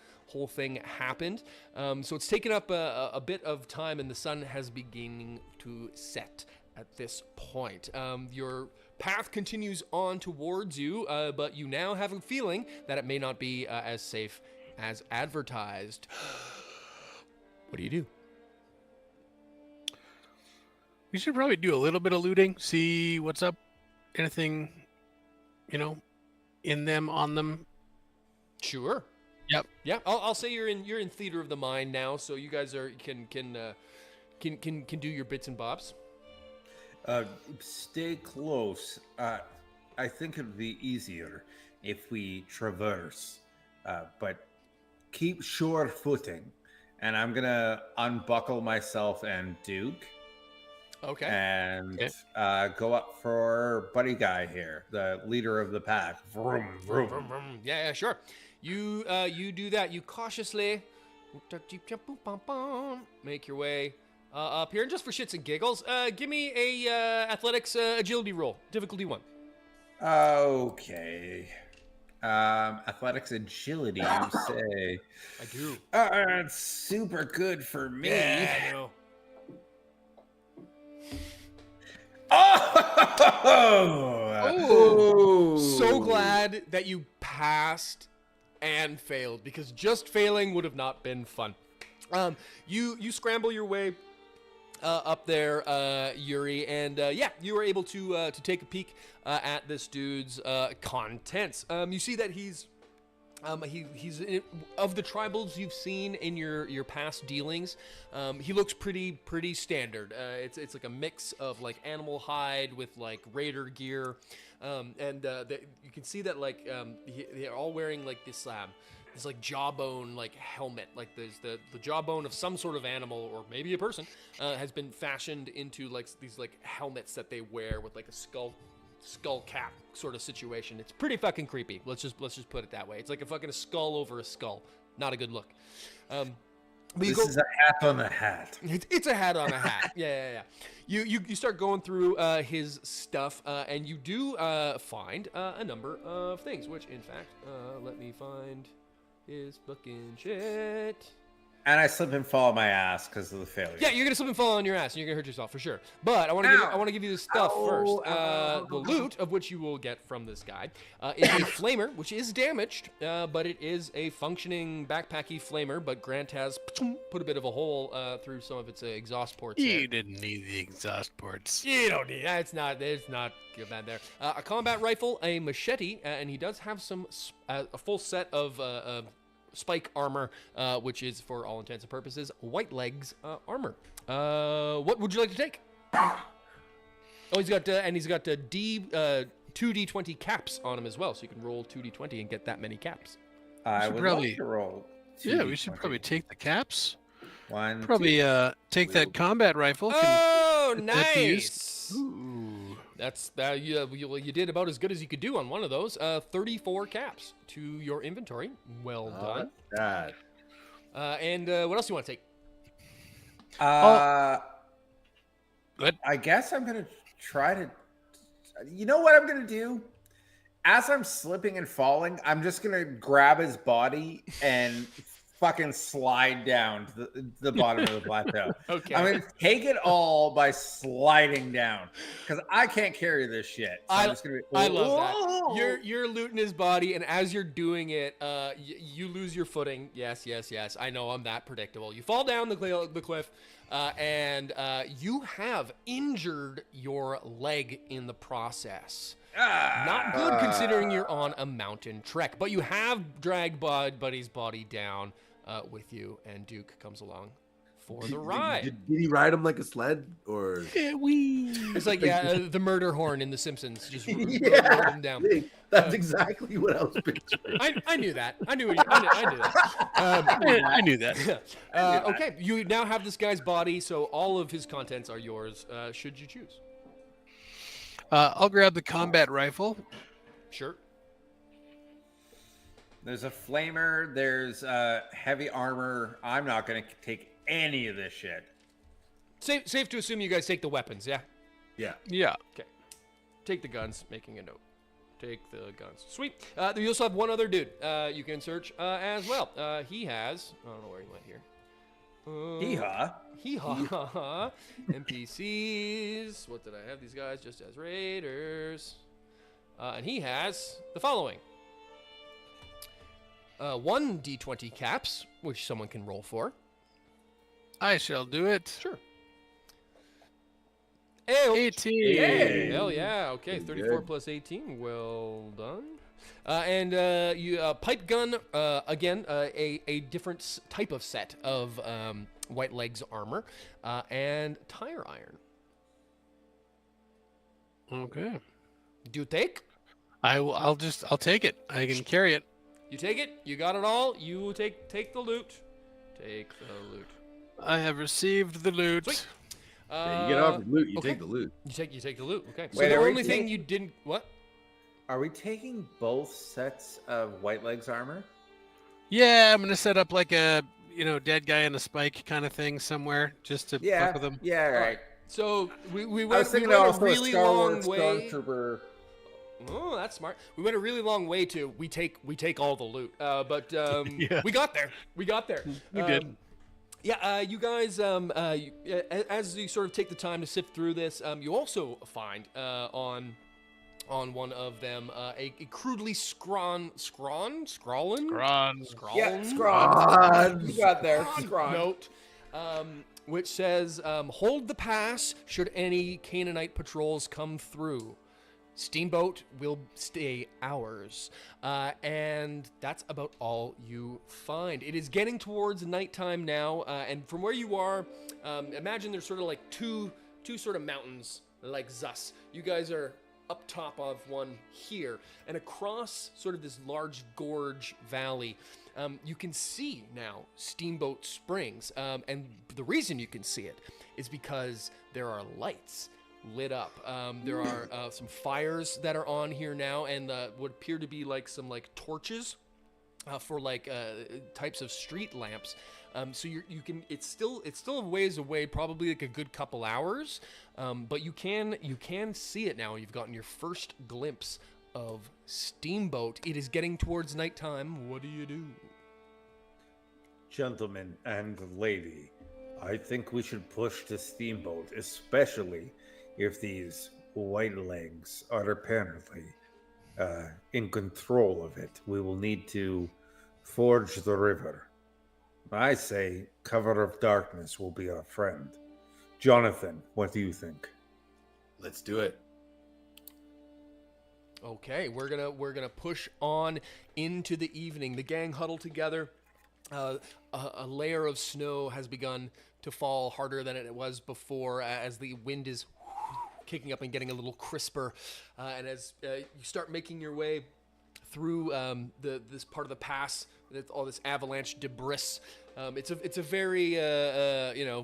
thing happened. So it's taken up a bit of time, and the sun has beginning to set at this point. Your path continues on towards you, but you now have a feeling that it may not be as safe as advertised. What do you do? We should probably do a little bit of looting, see what's up. Anything, in them, on them. Sure. Yep. Yeah. I'll say you're in theater of the mind now, so you guys can do your bits and bobs. Stay close. I think it'd be easier if we traverse, but keep sure footing. And I'm gonna unbuckle myself and Duke. Okay. And go up for Buddy Guy here, the leader of the pack. Vroom, vroom. Vroom, vroom. Yeah, sure. You do that. You cautiously make your way up here. And just for shits and giggles, give me a athletics agility roll, difficulty 1. Okay. Athletics agility, you say? I do. It's super good for me. Yeah, I know. Oh! So glad that you passed and failed, because just failing would have not been fun. You scramble your way up there, Yuri, and you were able to take a peek at this dude's contents. You see that he's of the tribals you've seen in your past dealings. He looks pretty standard. It's like a mix of like animal hide with like raider gear, and you can see that like they're all wearing like this like jawbone like helmet. Like there's the jawbone of some sort of animal or maybe a person has been fashioned into like these like helmets that they wear with like a skull cap sort of situation. It's pretty fucking creepy. Let's just put it that way. It's like a fucking skull over a skull. Not a good look. This is a hat on a hat. It's a hat on a hat. Yeah. You start going through his stuff, and you do find a number of things. Which, in fact, let me find his fucking shit. And I slip and fall on my ass because of the failure. Yeah, you're gonna slip and fall on your ass, and you're gonna hurt yourself for sure. But I want to give you the stuff first. The loot, of which you will get from this guy, is a flamer, which is damaged, but it is a functioning backpacky flamer. But Grant has put a bit of a hole through some of its exhaust ports. You didn't need the exhaust ports. You don't need. It's not good bad there. A combat rifle, a machete, and he does have a full set of spike armor, which is for all intents and purposes white legs armor. What would you like to take? Oh, he's got 2d20 caps on him as well, so you can roll 2d20 and get that many caps. I would probably like to roll. Yeah, we should probably take the caps. One. Probably take that combat rifle. Oh, Put that to use. nice. Ooh. That's you did about as good as you could do on one of those. 34 caps to your inventory. Well done. God. And what else do you want to take? Good. I guess I'm gonna try to. You know what I'm gonna do? As I'm slipping and falling, I'm just gonna grab his body and fucking slide down to the bottom of the plateau. Okay. I'm gonna take it all by sliding down because I can't carry this shit. So I'm just gonna be, I love that. Whoa! You're looting his body, and as you're doing it, you lose your footing. Yes. I know I'm that predictable. You fall down the cliff, and you have injured your leg in the process. Not good considering you're on a mountain trek, but you have dragged Buddy's body down with you, and Duke comes along for the ride. Did he ride him like a sled, or? It's like the murder horn in The Simpsons, just rode him down. That's exactly what I was picturing. I knew that. I knew that. I knew that. Okay, you now have this guy's body, so all of his contents are yours. Should you choose? I'll grab the combat rifle. Sure. There's a flamer. There's heavy armor. I'm not gonna take any of this shit. Safe to assume you guys take the weapons, yeah? Yeah. Yeah. Okay. Take the guns, making a note. Take the guns. Sweet. You also have one other dude you can search as well. He has... I don't know where he went here. Hee-haw. Hee-haw. NPCs. What did I have these guys just as raiders? And he has the following. 1 D20 caps, which someone can roll for. I shall do it. Sure. 18. Hey, hell yeah. Okay, Pretty 34 good. plus 18. Well done. And you pipe gun, again, a different type of set of White Legs armor, and tire iron. Okay. Do you take? I'll take it. I can carry it. You take it. You got it all. You take the loot. Take the loot. I have received the loot. Sweet. Yeah, you get off the loot. You okay. take the loot. You take the loot. Okay. So Wait, the are we only thing you didn't what? Are we taking both sets of White Legs armor? Yeah, I'm gonna set up like a dead guy in a spike kind of thing somewhere just to fuck with him. Yeah, right. So we I went, was we thinking went a also really a Star long Wars way. Stormtrooper. Oh, that's smart. We went a really long way to we take all the loot. But Yeah. we got there. We got there. We did. Yeah, you guys, as you sort of take the time to sift through this, you also find on one of them a crudely scrawled Yeah, Scrawn. You got there. Scrawn. note, which says, "Hold the pass should any Canaanite patrols come through. Steamboat will stay ours." And that's about all you find. It is getting towards nighttime now, and from where you are, imagine there's sort of like two sort of mountains like Zus. You guys are up top of one here, and across sort of this large gorge valley, you can see now Steamboat Springs, and the reason you can see it is because there are lights lit up. There are some fires that are on here now, and what appear to be like some like torches for like types of street lamps. So you can. It's still a ways away, probably like a good couple hours, but you can see it now. You've gotten your first glimpse of Steamboat. It is getting towards nighttime. What do you do? Gentlemen and lady, I think we should push the Steamboat, especially if these White Legs are apparently in control of it. We will need to forge the river. I say cover of darkness will be our friend. Jonathan, what do you think? Let's do it. Okay, we're gonna push on into the evening. The gang huddle together. A layer of snow has begun to fall harder than it was before, as the wind is kicking up and getting a little crisper. And as you start making your way through this part of the pass, all this avalanche debris, it's a very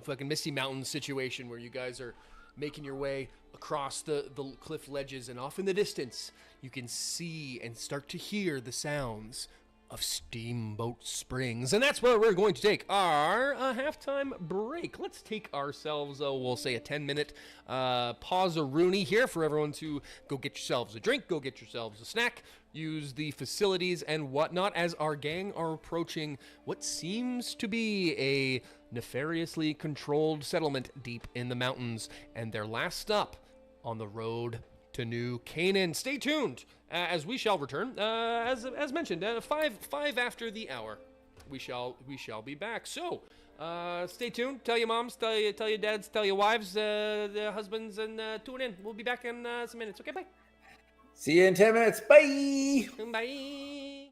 fucking Misty Mountains situation where you guys are making your way across the cliff ledges, and off in the distance you can see and start to hear the sounds of Steamboat Springs. And that's where we're going to take our halftime break. Let's take ourselves, we'll say a 10-minute pause-a-rooney here for everyone to go get yourselves a drink, go get yourselves a snack, use the facilities and whatnot as our gang are approaching what seems to be a nefariously controlled settlement deep in the mountains and their last stop on the road to New Canaan. Stay tuned as we shall return. As mentioned, five after the hour, we shall be back. So stay tuned. Tell your moms, tell your dads, tell your wives, their husbands, and tune in. We'll be back in some minutes. Okay, bye. See you in 10 minutes. Bye. Bye.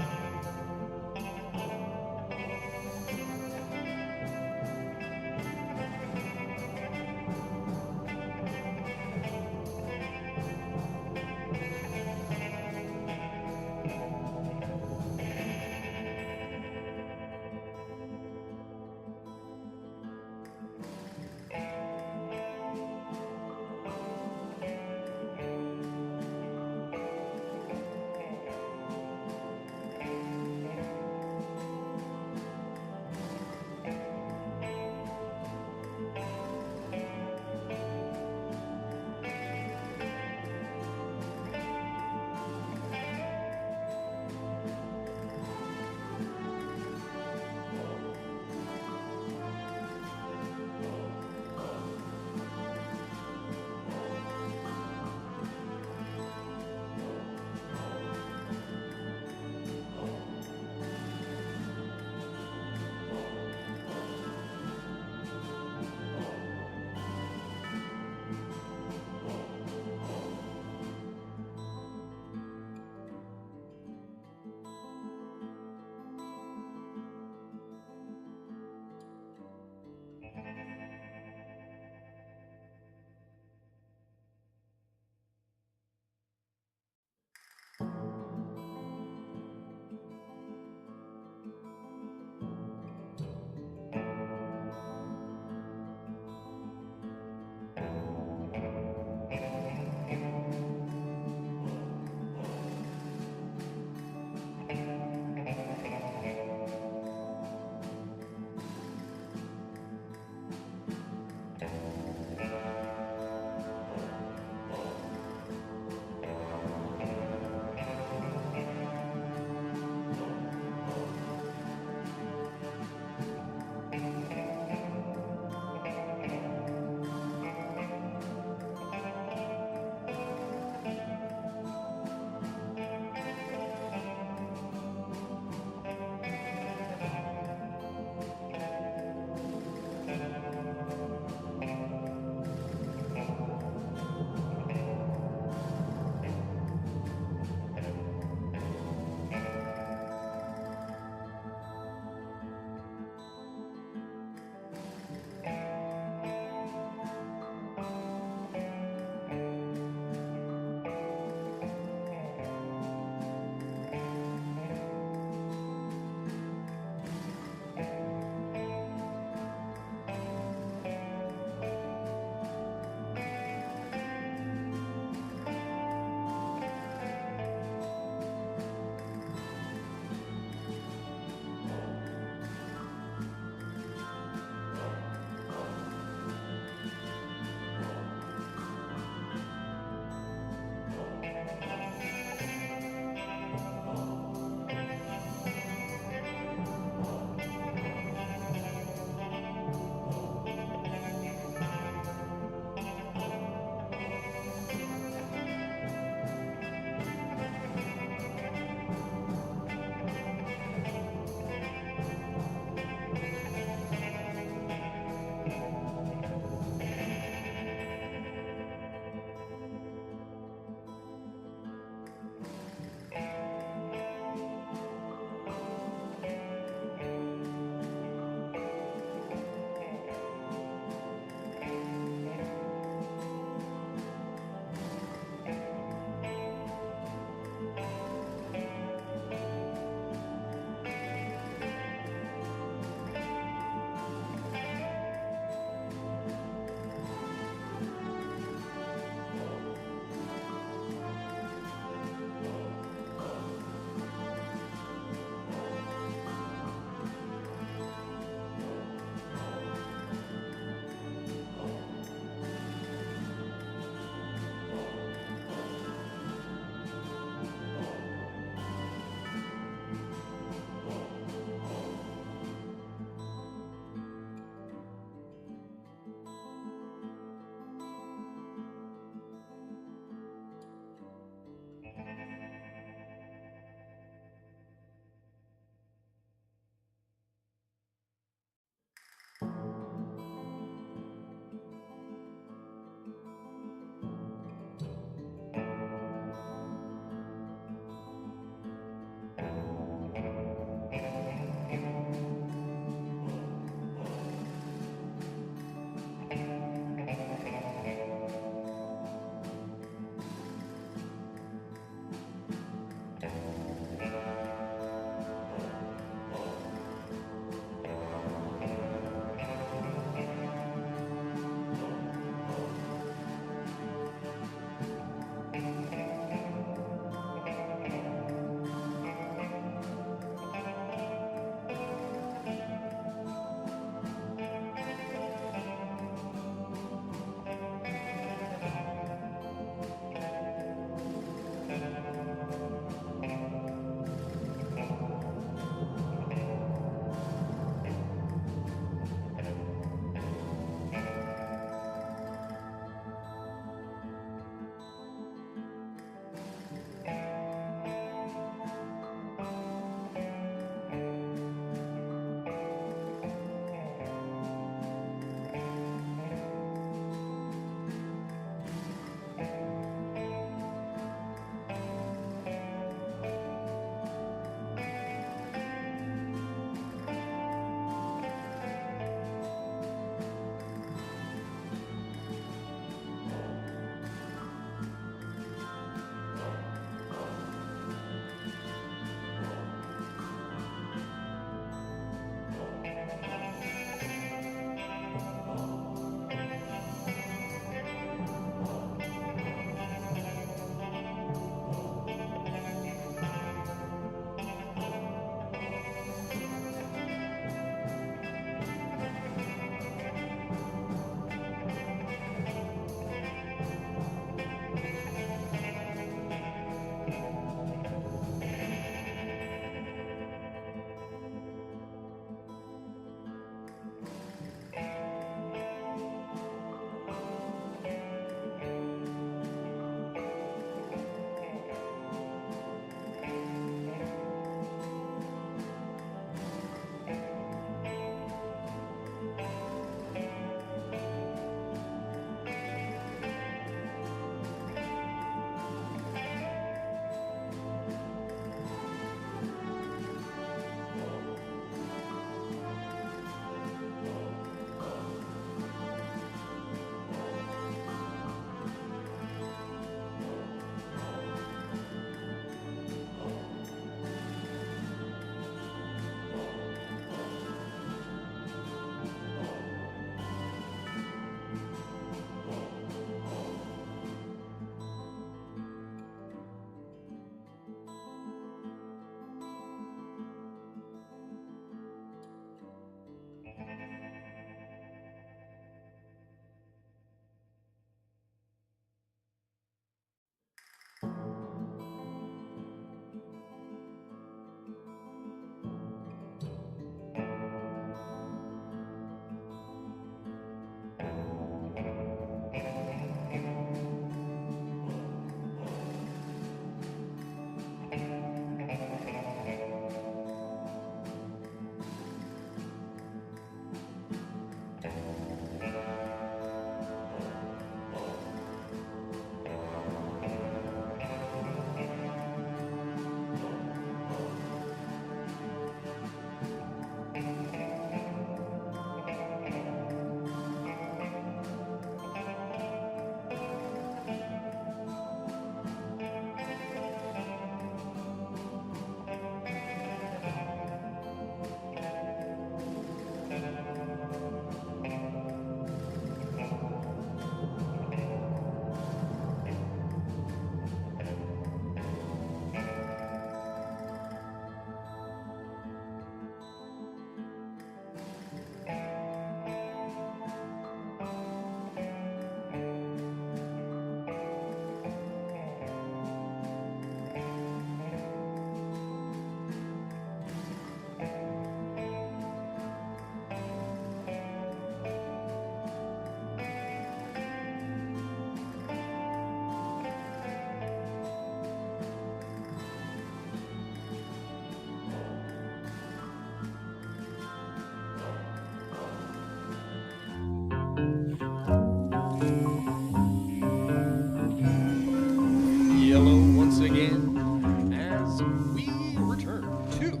we return to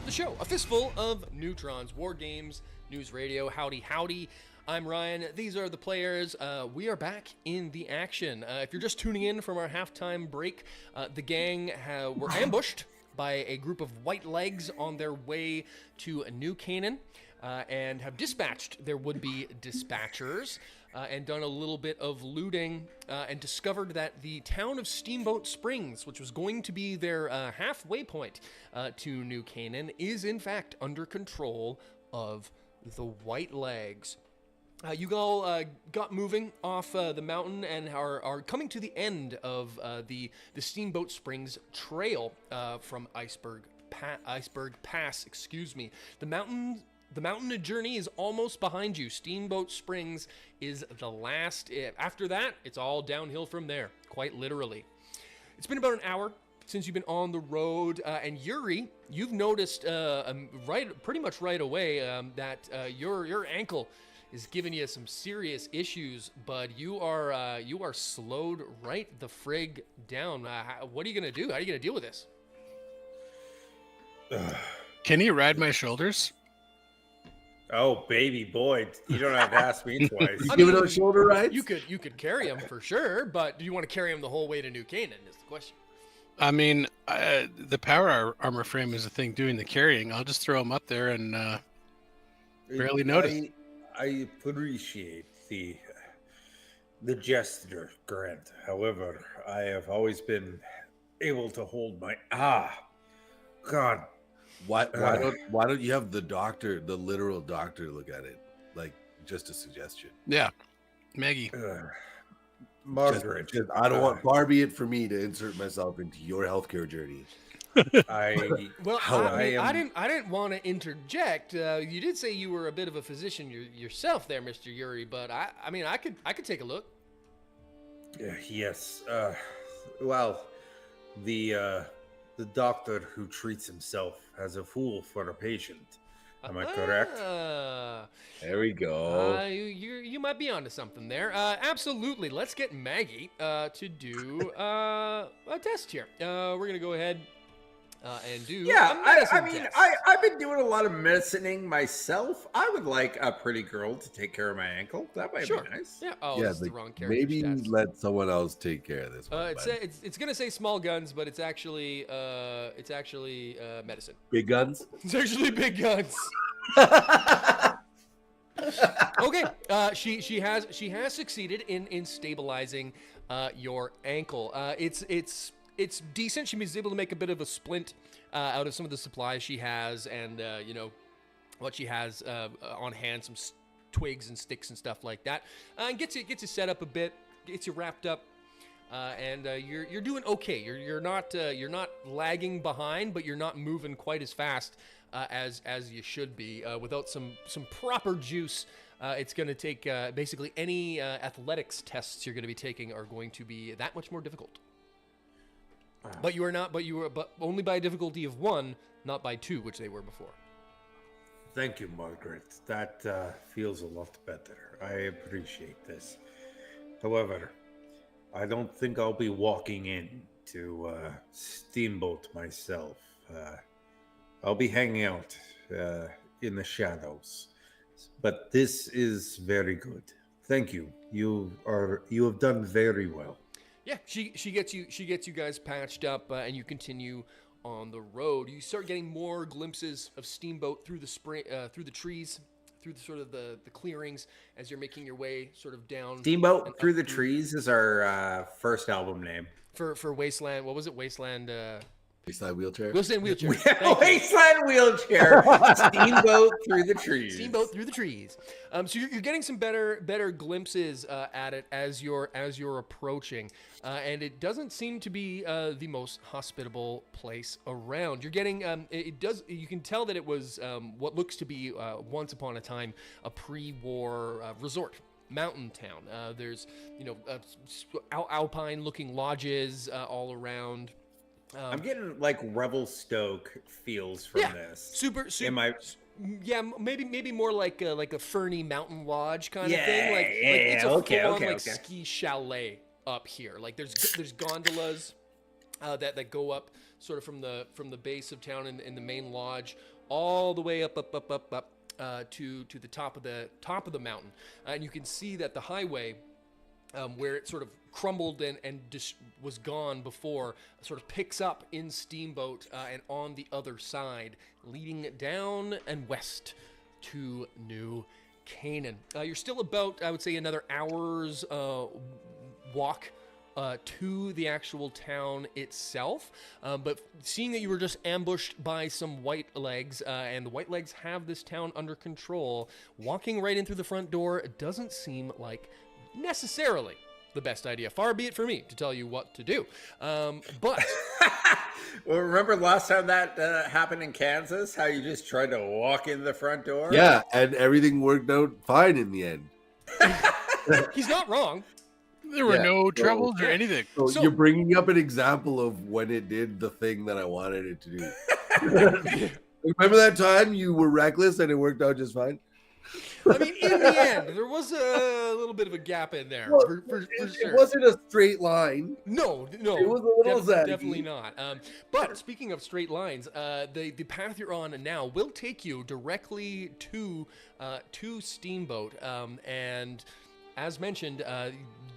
the show, a fistful of Neutrons, war games, news radio. Howdy, howdy. I'm Ryan. These are the players. We are back in the action. If you're just tuning in from our halftime break, the gang were ambushed by a group of white legs on their way to New Canaan and have dispatched their would-be dispatchers and done a little bit of looting and discovered that the town of Steamboat Springs, which was going to be their halfway point to New Canaan, is in fact under control of the white legs. You all got moving off the mountain and are coming to the end of the Steamboat Springs trail from Iceberg Pass. Excuse me. The mountain journey is almost behind you. Steamboat Springs is the last. After that, it's all downhill from there, quite literally. It's been about an hour since you've been on the road, and Yuri, you've noticed pretty much right away that your ankle is giving you some serious issues, bud. You are slowed right the frig down. What are you gonna do? How are you gonna deal with this? Can you ride my shoulders? Oh, baby boy, you don't have to ask me twice. I Give it mean, a shoulder ride. You could carry him for sure, but do you want to carry him the whole way to New Canaan? Is the question. I mean, the power armor frame is the thing doing the carrying. I'll just throw him up there and barely notice. I appreciate the gesture, Grant. However, I have always been able to hold my God. Why don't you have the doctor, the literal doctor, look at it? Like, just a suggestion. Yeah, Maggie. Margaret, I don't want far be it for me to insert myself into your healthcare journey. I didn't want to interject. You did say you were a bit of a physician yourself, there, Mr. Yuri. But I could take a look. Yes. Well, the doctor who treats himself as a fool for a patient. Am I correct? There we go. You might be onto something there. Absolutely. Let's get Maggie to do a test here. We're gonna go ahead and do. I've been doing a lot of medicining myself. I would like a pretty girl to take care of my ankle. That might be nice. Yeah. Oh, yeah, this is the wrong character. maybe stats. let someone else take care of this one. It's gonna say small guns, but it's actually medicine. Big guns. It's actually big guns. Okay. She has succeeded in stabilizing your ankle. It's decent. She was able to make a bit of a splint out of some of the supplies she has, and what she has on hand, some twigs and sticks and stuff like that, and gets you set up a bit, gets you wrapped up, and you're doing okay. You're not lagging behind, but you're not moving quite as fast as you should be. Without some proper juice, it's going to take basically any athletics tests you're going to be taking are going to be that much more difficult. But you are only by a difficulty of 1, not by 2, which they were before. Thank you, Margaret. That feels a lot better. I appreciate this. However, I don't think I'll be walking in to Steamboat myself. I'll be hanging out in the shadows. But this is very good. Thank you. You have done very well. Yeah, she gets you guys patched up, and you continue on the road. You start getting more glimpses of Steamboat through the trees, through the clearings as you're making your way sort of down. Steamboat Through the Trees is our first album name. For Wasteland. What was it? Wasteland. Wasteland Wheelchair. Wasteland Wheelchair. Wasteland Wheelchair. Steamboat Through the Trees. Steamboat Through the Trees. So you're getting some better glimpses at it as you're approaching, and it doesn't seem to be the most hospitable place around. You're getting you can tell that it was what looks to be once upon a time a pre-war resort. Mountain town. There's alpine-looking lodges all around. I'm getting like Revelstoke feels from this. Super. Am I? Yeah, maybe more like a ferny mountain lodge kind of thing. Like it's a full-on ski chalet up here. Like there's gondolas that go up sort of from the base of town in the main lodge, all the way up to the top of the mountain, and you can see that the highway, where it sort of crumbled and was gone before, sort of picks up in Steamboat and on the other side, leading down and west to New Canaan. You're still about, I would say, another hour's walk to the actual town itself, but seeing that you were just ambushed by some white legs, and the white legs have this town under control, walking right in through the front door doesn't seem like necessarily the best idea. Far be it for me to tell you what to do, but Well, remember last time that happened in Kansas? How you just tried to walk in the front door? Yeah, and everything worked out fine in the end. he's not wrong. There were Yeah, no so- troubles or anything. So you're bringing up an example of when it did the thing that I wanted it to do. Remember that time you were reckless and it worked out just fine? I mean, in the end, there was a little bit of a gap in there, Well, for it sure. wasn't a straight line. No, It was a little zaggy. definitely not. But speaking of straight lines, the path you're on now will take you directly to Steamboat, and as mentioned,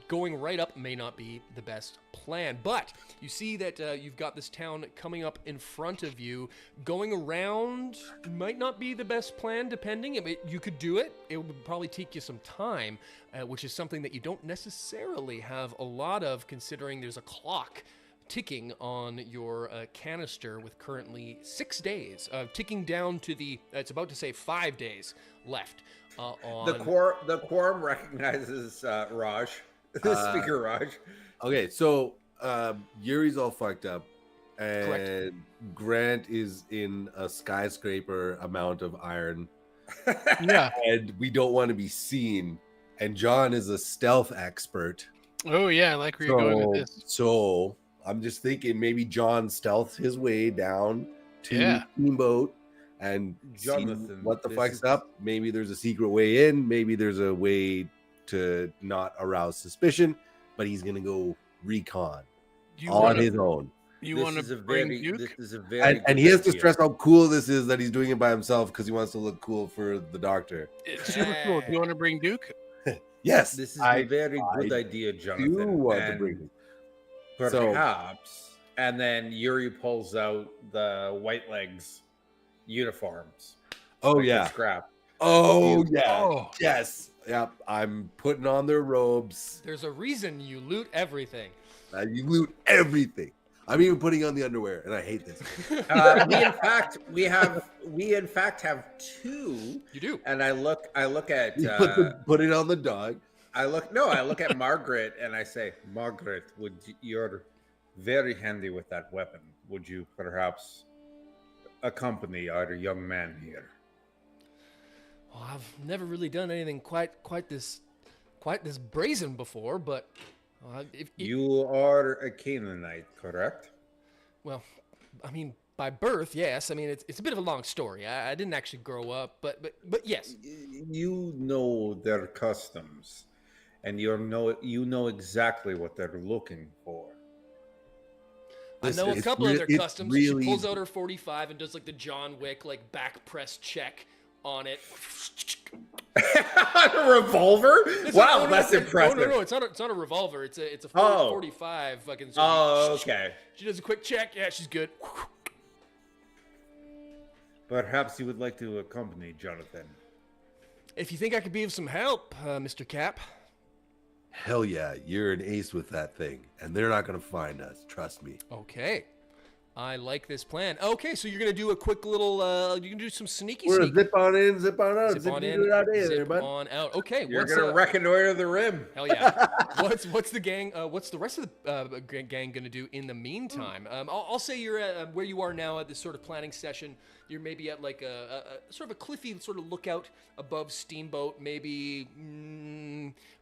going right up may not be the best plan. But you see that you've got this town coming up in front of you. Going around might not be the best plan, depending. I mean, you could do it. It would probably take you some time, which is something that you don't necessarily have a lot of, considering there's a clock ticking on your canister with currently 6 days, ticking down to it's about to say 5 days left. On The quorum recognizes Raj, the speaker Raj. Okay, so Yuri's all fucked up, and Correct. Grant is in a skyscraper amount of iron, Yeah. and we don't want to be seen. And John is a stealth expert. Oh yeah, I like where you're going with this. So I'm just thinking maybe John stealths his way down to Yeah. Steamboat and see Jonathan, what the this fuck's is- up. Maybe there's a secret way in. Maybe there's a way to not arouse suspicion. But he's gonna go recon You on want his own, to bring Duke? This is a very and good he has to idea. stress how cool this is that he's doing it by himself because he wants to look cool for the doctor. It's super cool. Do you want to bring Duke? Yes, This is I a very good I idea, do Jonathan. want to and bring him. perhaps, and then Yuri pulls out the white legs uniforms. Oh like the yeah. scrap. Oh yeah. Oh. Yes. Yep. I'm putting on their robes. There's a reason you loot everything. You loot everything. I'm even putting on the underwear, and I hate this. We in fact have two. You do. And I look at You put it on the dog. I look at Margaret and I say, Margaret, you're very handy with that weapon. Would you perhaps accompany our young man here? Well, I've never really done anything quite this brazen before, but if You are a Canaanite, correct? well, I mean, by birth, yes. I mean, it's a bit of a long story. I didn't actually grow up, but yes. You know their customs, and you know exactly what they're looking for. I know a It's couple of their it's customs. really She pulls easy. out her 45 and does like the John Wick like back press check on it. A revolver? Wow, that's impressive. No, it's not a revolver. It's a Oh. 45 fucking. Oh, okay. She does a quick check. Yeah, she's good. Perhaps you would like to accompany Jonathan. If you think I could be of some help, Mr. Cap. Hell yeah, you're an ace with that thing, and they're not gonna find us. Trust me. Okay. I like this plan. Okay, so you're gonna do a quick little. You can do some sneaky. We're sneak. gonna zip on in, zip on out, Zip on zip in, out there, zip bud. on out. Okay, You're what's gonna reconnoiter the rim. hell yeah. What's the gang? What's the rest of the gang gonna do in the meantime? I'll say you're at, where you are now at this sort of planning session. You're maybe at like a sort of a cliffy sort of lookout above Steamboat, maybe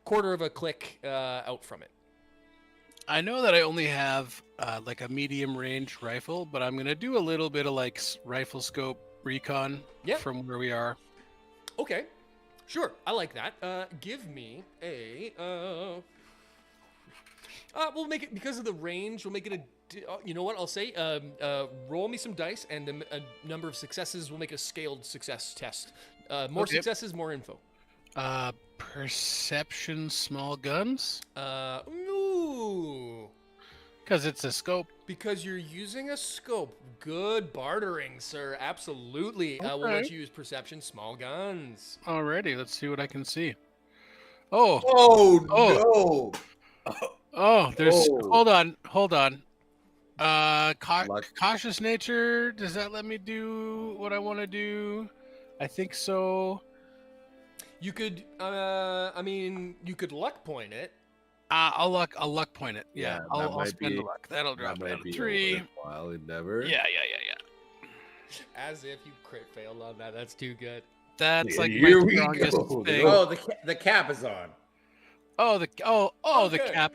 quarter of a click out from it. I know that I only have like a medium range rifle, but I'm gonna do a little bit of like rifle scope recon Yeah. from where we are. Okay, sure. I like that. Give me a. We'll make it because of the range. We'll make it you know what I'll say? Roll me some dice, and a number of successes. We'll make a scaled success test. More Okay. successes, more info. Perception, small guns, Ooh. because it's a scope. Because you're using a scope. Good bartering, sir. Absolutely. We'll let Okay. you use perception, small guns. Alrighty, let's see what I can see. Oh, Oh, no! there's. Oh. Hold on. Luck. Cautious nature. Does that let me do what I want to do? I think so. You could, you could luck point it. I'll luck point it. Yeah, that I'll might spend be- the luck. That'll drop That down might to be 3. a worthwhile endeavor. Yeah. As if you crit failed on that. That's too good. That's like Here my we strongest go. thing. Oh, the cap is on. The Okay. cap.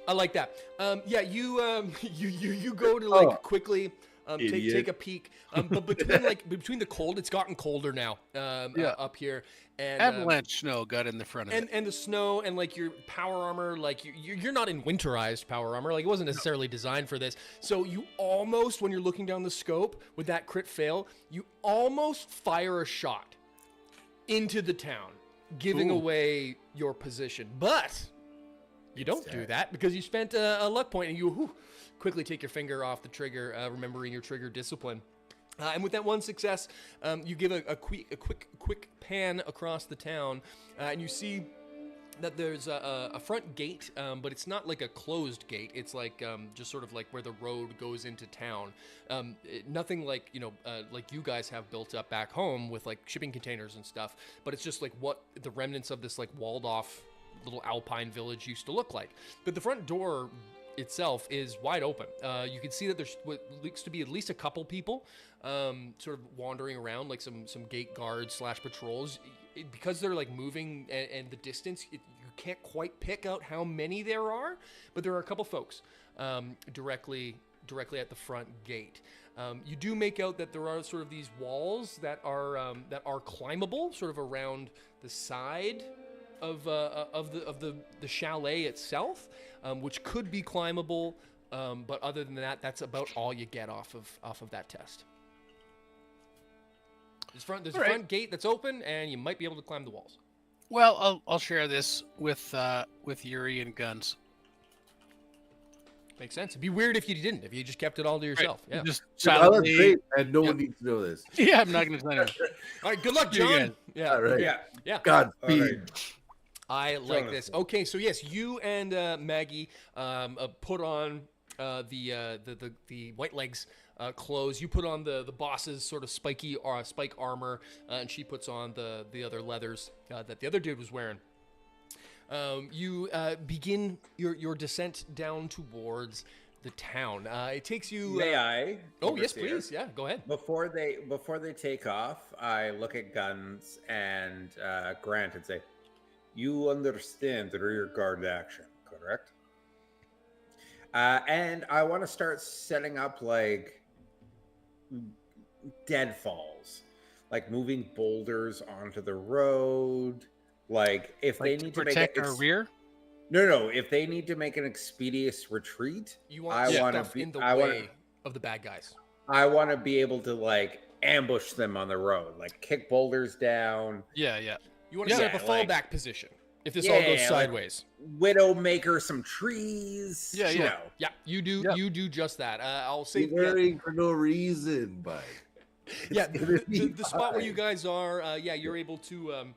I like that. Yeah, you go to like Oh, quickly idiot. take a peek. But between the cold, it's gotten colder now. Up here and Avalanche snow got in the front of it. and the snow and like your power armor, like you're not in winterized power armor. Like it wasn't necessarily designed for this. So you almost, when you're looking down the scope with that crit fail, you almost fire a shot into the town, giving Ooh. away your position, but. You don't do that because you spent a luck point and you quickly take your finger off the trigger, remembering your trigger discipline. And with that one success, you give a quick pan across the town, and you see that there's a front gate, but it's not like a closed gate. It's like just sort of like where the road goes into town. Nothing like like you guys have built up back home with like shipping containers and stuff. But it's just like what the remnants of this like walled off little alpine village used to look like. But the front door itself is wide open. You can see that there's what looks to be at least a couple people sort of wandering around, like some gate guards / patrols. Because they're like moving and the distance, you can't quite pick out how many there are, but there are a couple folks directly at the front gate. You do make out that there are sort of these walls that are climbable, sort of around the side of the chalet itself, which could be climbable, but other than that, that's about all you get off of that test. There's a front gate that's open, and you might be able to climb the walls. Well, I'll share this with Yuri and Guns. Makes sense. It'd be weird if you didn't. If you just kept it all to yourself. Yeah. Just Oh, that's silently. great, and no one needs to know this. Yeah, I'm not gonna say that. All right. Good luck, See you John. guys. Yeah. All right. Yeah. Godspeed. All right. I like Jonathan. this. Okay, so yes, you and Maggie put on the white legs clothes. You put on the boss's sort of spike armor, and she puts on the other leathers that the other dude was wearing. You begin your descent down towards the town. It takes you. May I? Oh yes, overseer? please. Yeah, go ahead. Before they take off, I look at Guns and Grant and say, "You understand the rear guard action, correct?" And I want to start setting up like deadfalls, like moving boulders onto the road. Like if Like they to need to protect make our rear. No. If they need to make an expeditious retreat, You want I wanna stuff be- in the I wanna- way of the bad guys. I want to be able to like ambush them on the road, like kick boulders down, Yeah. You want to set up a Yeah, like- fallback position if this all goes Yeah, like- sideways. Widowmaker some trees. Yeah, you yeah. know. Yeah, you do. Yeah. You do just that. I'll say. You're wearing for no reason, but Yeah, gonna be the spot where you fine. guys are, you're able to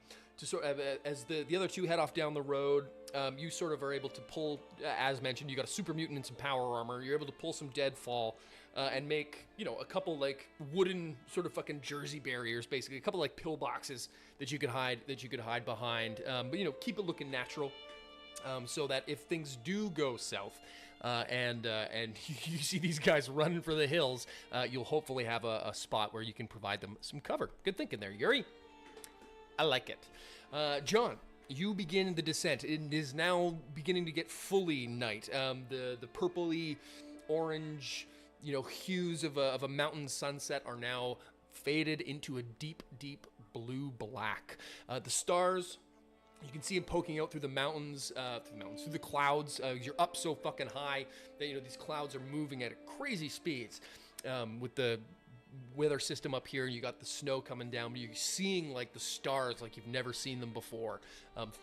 sort of, as the other two head off down the road, you sort of are able to pull, as mentioned, you got a super mutant and some power armor. You're able to pull some deadfall and make, a couple like wooden sort of fucking jersey barriers, basically a couple like pillboxes that you could hide behind. But keep it looking natural, so that if things do go south. And you see these guys running for the hills, you'll hopefully have a spot where you can provide them some cover. Good thinking there, Yuri. I like it. John, you begin the descent. It is now beginning to get fully night. The purpley orange, hues of a mountain sunset are now faded into a deep blue black. The stars You can see him poking out through the mountains, through the clouds. You're up so fucking high that these clouds are moving at crazy speeds. With the weather system up here, you got the snow coming down, but you're seeing like the stars like you've never seen them before.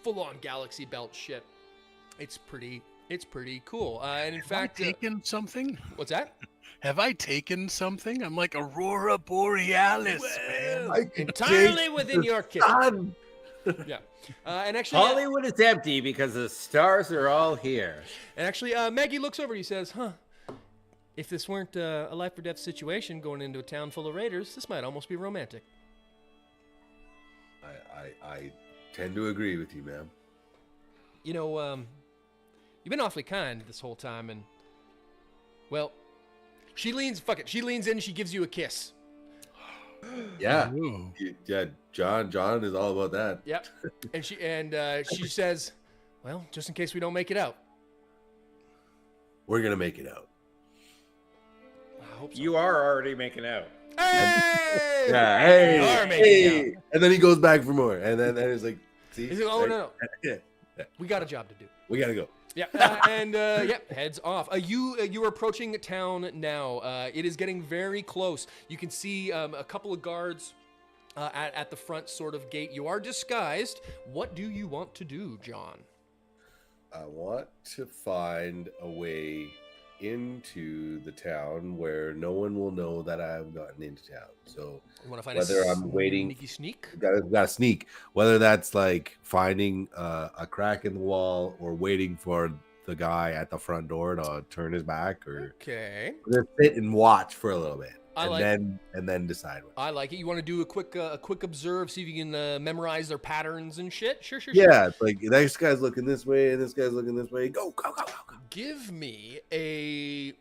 Full on galaxy belt shit. It's pretty cool. And in fact, taken something? What's that? Have I taken something? I'm like Aurora Borealis, man. Entirely within your kitchen. Yeah. And actually, Hollywood is empty because the stars are all here. And actually, Maggie looks over and he says, "Huh? If this weren't a life or death situation going into a town full of raiders, this might almost be romantic." I tend to agree with you, ma'am. You've been awfully kind this whole time, and well, she leans in, she gives you a kiss. Yeah. Ooh. Yeah, John is all about that. Yep. And she says, "Well, just in case we don't make it out." We're gonna make it out. I hope so. You are already making out. Hey! Yeah, hey, You are making hey. And then he goes back for more, and then it's like, see, He's like, "Oh, like, no. yeah, We got a job to do." we gotta go. Yeah, heads off. You are approaching town now. It is getting very close. You can see a couple of guards at the front sort of gate. You are disguised. What do you want to do, John? I want to find a way into the town where no one will know that I've gotten into town. So You want to find whether a I'm waiting, sneak? gotta sneak. Whether that's like finding a crack in the wall or waiting for the guy at the front door to turn his back, or Okay. just sit and watch for a little bit, I and then decide. I like it. You want to do a quick observe, see if you can memorize their patterns and shit? Sure. Yeah, it's like this guy's looking this way and this guy's looking this way. Go. Give me a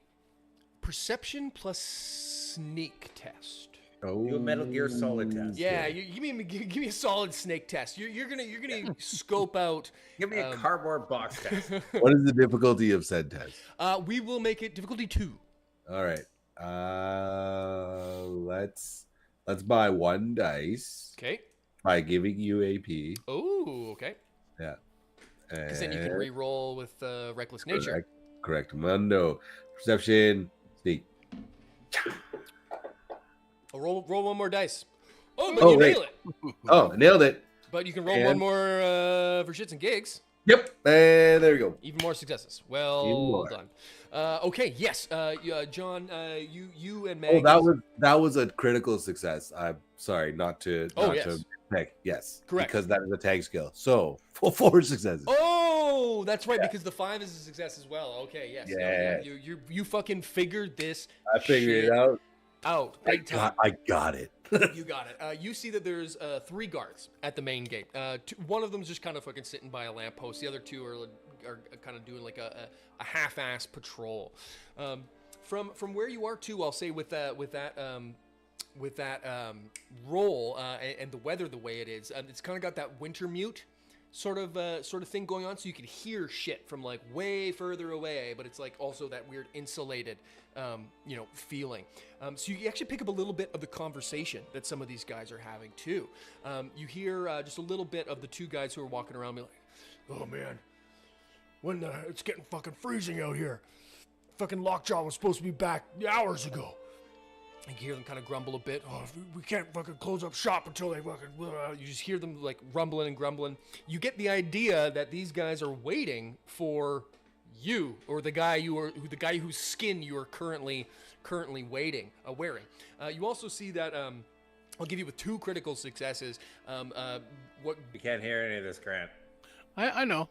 perception plus sneak test. Oh, Do a Metal Gear Solid test. Yeah, give me a solid snake test. You're gonna scope out. Give me a cardboard box test. What is the difficulty of said test? We will make it difficulty 2. All right. Let's buy one dice Okay. by giving you AP. Oh, okay. Yeah. Because then you can re-roll with reckless nature. Correct. Mundo. Perception. Sneak. Oh, roll one more dice. Oh, but Oh, you wait. nail it. Oh, nailed it. But you can roll And- one more for shits and gigs. Yep. And there we go. Even more successes. Even Well more. done. Okay. Yes. John. You and Oh, Meg. that was a critical success. I'm sorry, not to yes. pick. Yes. Correct. Because that is a tag skill. So four successes. Oh, that's right. Because the 5 is a success as well. Okay. Yes. No, Yeah. You fucking figured this. I figured shit it out. Big time. I got it. You got it. You see that there's 3 guards at the main gate. One of them's just kind of fucking sitting by a lamppost. The other 2 are kind of doing like a half-ass patrol. From where you are too, I'll say with that roll and the weather the way it is, it's kind of got that winter mute sort of thing going on, so you can hear shit from like way further away, but it's like also that weird insulated feeling. So you actually pick up a little bit of the conversation that some of these guys are having too. You hear just a little bit of the 2 guys who are walking around be like, "Oh man, it's getting fucking freezing out here. Fucking Lockjaw was supposed to be back hours ago." You can hear them kind of grumble a bit. "Oh, we can't fucking close up shop until they fucking..." You just hear them like rumbling and grumbling. You get the idea that these guys are waiting for you, or the guy whose skin you are currently wearing. You also see that I'll give you with 2 critical successes. What We can't hear any of this, Grant. I know.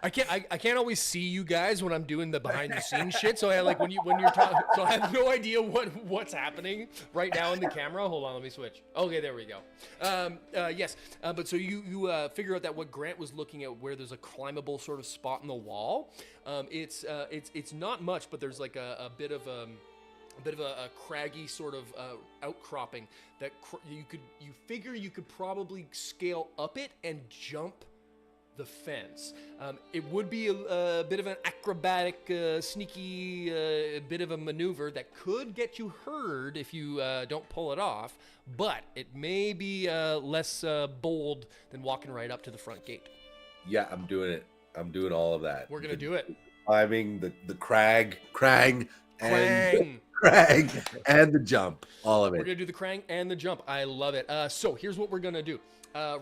I can't always see you guys when I'm doing the behind the scenes shit. So I like when you're talking. So I have no idea what's happening right now in the camera. Hold on, let me switch. Okay, there we go. Yes, but so you figure out that what Grant was looking at, where there's a climbable sort of spot in the wall. It's not much, but there's like a bit of a craggy sort of outcropping that you figure you could probably scale up it and jump the fence. It would be a bit of an acrobatic, sneaky bit of a maneuver that could get you heard if you don't pull it off, but it may be less bold than walking right up to the front gate. Yeah, I'm doing it. I'm doing all of that. We're going to do it. Climbing the crag, and Krang! crag, and the jump. All of We're it. going to do the Krang and the jump. I love it. So here's what we're going to do.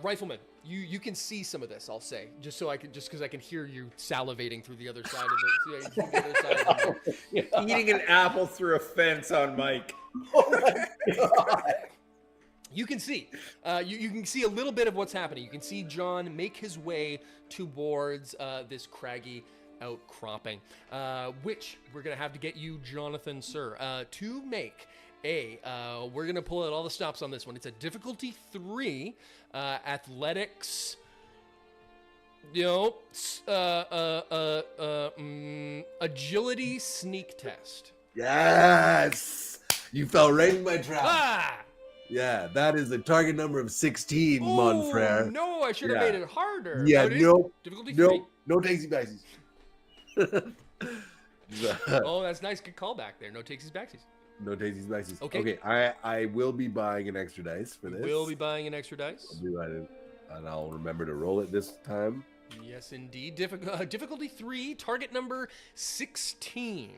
Rifleman, you can see some of this, I'll say, just because I can hear you salivating through the other side of the Eating an apple through a fence on Mike. Oh my God. You can see. You can see a little bit of what's happening. You can see John make his way towards this craggy outcropping, which we're going to have to get you, Jonathan, sir, to make we're going to pull out all the stops on this one. It's a difficulty 3, athletics, agility sneak test. Yes, you fell right in my trap. Ah! Yeah, that is a target number of 16, mon frere. No, I should have Yeah. made it harder. Yeah, it is no, difficulty 3. no takesies backsies. Oh, that's nice. Good callback there. No takesies backsies. No takesies backsies. Okay. Okay, I will be buying an extra dice for this. We'll be buying an extra dice. I'll do that, and I'll remember to roll it this time. Yes, indeed. Difficulty 3, target number 16.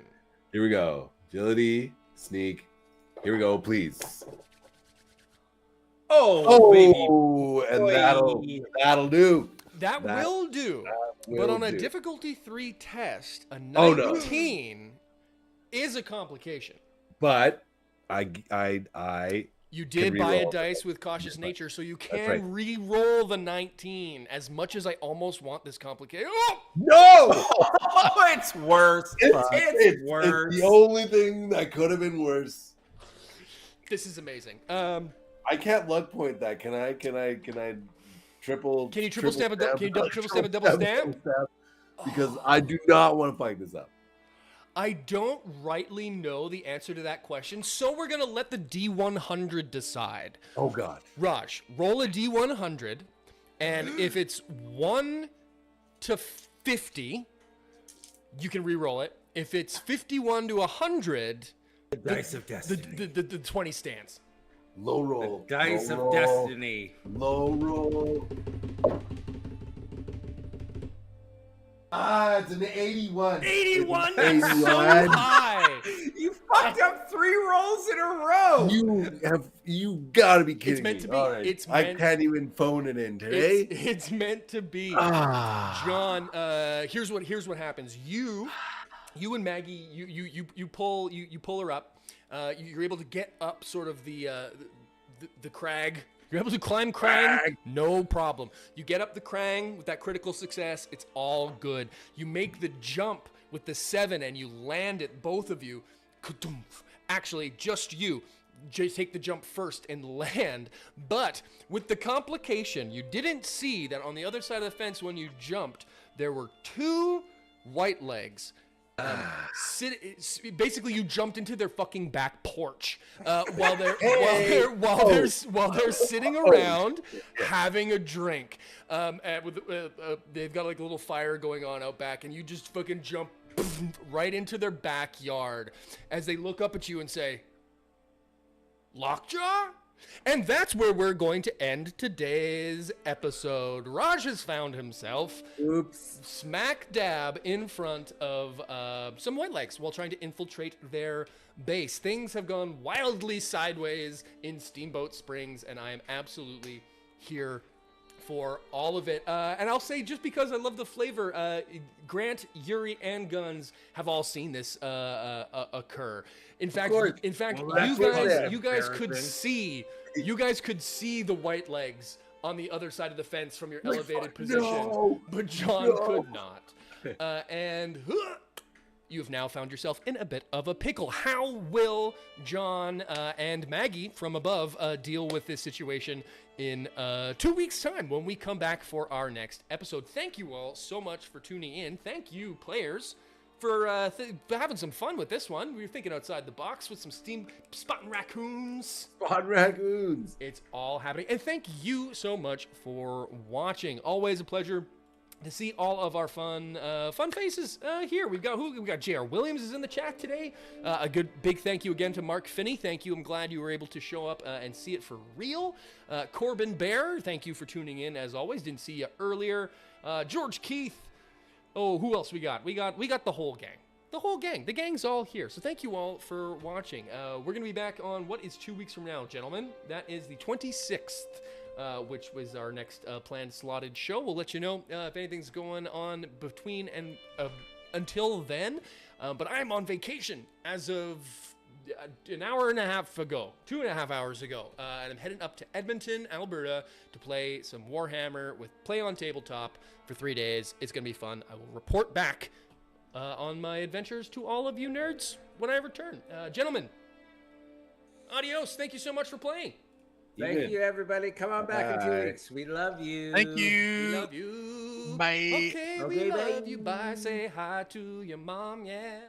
Here we go. Agility, sneak. Here we go, please. Oh, baby. And boy. that'll do. That will do. But Will on a do. difficulty 3 test, a Oh, no. 19 is a complication. But I You did Can buy a re-roll. dice with cautious nature, so you can right. re-roll the 19. As much as I almost want this complication. Oh! no. Oh, it's worse. It's worse. It's the only thing that could have been worse. This is amazing. I can't luck point that. Can I triple? Can you triple stamp a can you triple stamp a double stamp? Because I do not want to fight this up. I don't rightly know the answer to that question, so we're gonna let the D100 decide. Oh God. Raj, roll a D100, and if it's 1 to 50, you can re-roll it. If it's 51 to 100, The dice of destiny. the 20 stands. Low roll. Dice low of roll, destiny. Low roll. It's an 81. 81, It's an that's so 81. high. You fucked up 3 rolls in a row. You gotta be kidding meant to me. be. All right. It's I meant- can't even phone it in today. It's meant to be. Ah. John, here's what happens. You and Maggie, you pull her up. You're able to get up sort of the crag. You're able to climb Krang, no problem. You get up the Krang with that critical success. It's all good. You make the jump with the 7 and you land it, both of you. Actually, just you. Just take the jump first and land. But with the complication, you didn't see that on the other side of the fence when you jumped, there were 2 white legs. Basically, you jumped into their fucking back porch while they're sitting around having a drink. They've got like a little fire going on out back, and you just fucking jump right into their backyard as they look up at you and say, "Lockjaw?" And that's where we're going to end today's episode. Raj has found himself smack dab in front of some white legs while trying to infiltrate their base. Things have gone wildly sideways in Steamboat Springs, and I am absolutely here for all of it. And I'll say, just because I love the flavor, Grant, Yuri, and Guns have all seen this occur. In fact, Well, you guys could see the white legs on the other side of the fence from your elevated position, but John could not. And you've now found yourself in a bit of a pickle. How will John and Maggie from above deal with this situation in 2 weeks' time when we come back for our next episode? Thank you all so much for tuning in. Thank you, players, for having some fun with this one. We were thinking outside the box with some spotting raccoons. Spot raccoons. It's all happening. And thank you so much for watching. Always a pleasure. to see all of our fun faces here. We got J.R. Williams is in the chat today. A good big thank you again to Mark Finney. Thank you. I'm glad you were able to show up and see it for real. Corbin Bear, thank you for tuning in as always. Didn't see you earlier. George Keith. Oh, who else we got? We got the whole gang. The whole gang. The gang's all here. So thank you all for watching. We're going to be back on what is 2 weeks from now, gentlemen. That is the 26th. Which was our next planned slotted show. We'll let you know if anything's going on between and until then. But I'm on vacation as of an hour and a half ago, 2.5 hours ago. And I'm heading up to Edmonton, Alberta to play some Warhammer with Play on Tabletop for 3 days. It's going to be fun. I will report back on my adventures to all of you nerds when I return. Gentlemen, adios. Thank you so much for playing. Thank you, everybody. Come on back in 2 weeks. We love you. Thank you. We love you. Bye. Okay, we love you. Bye. Say hi to your mom, yeah.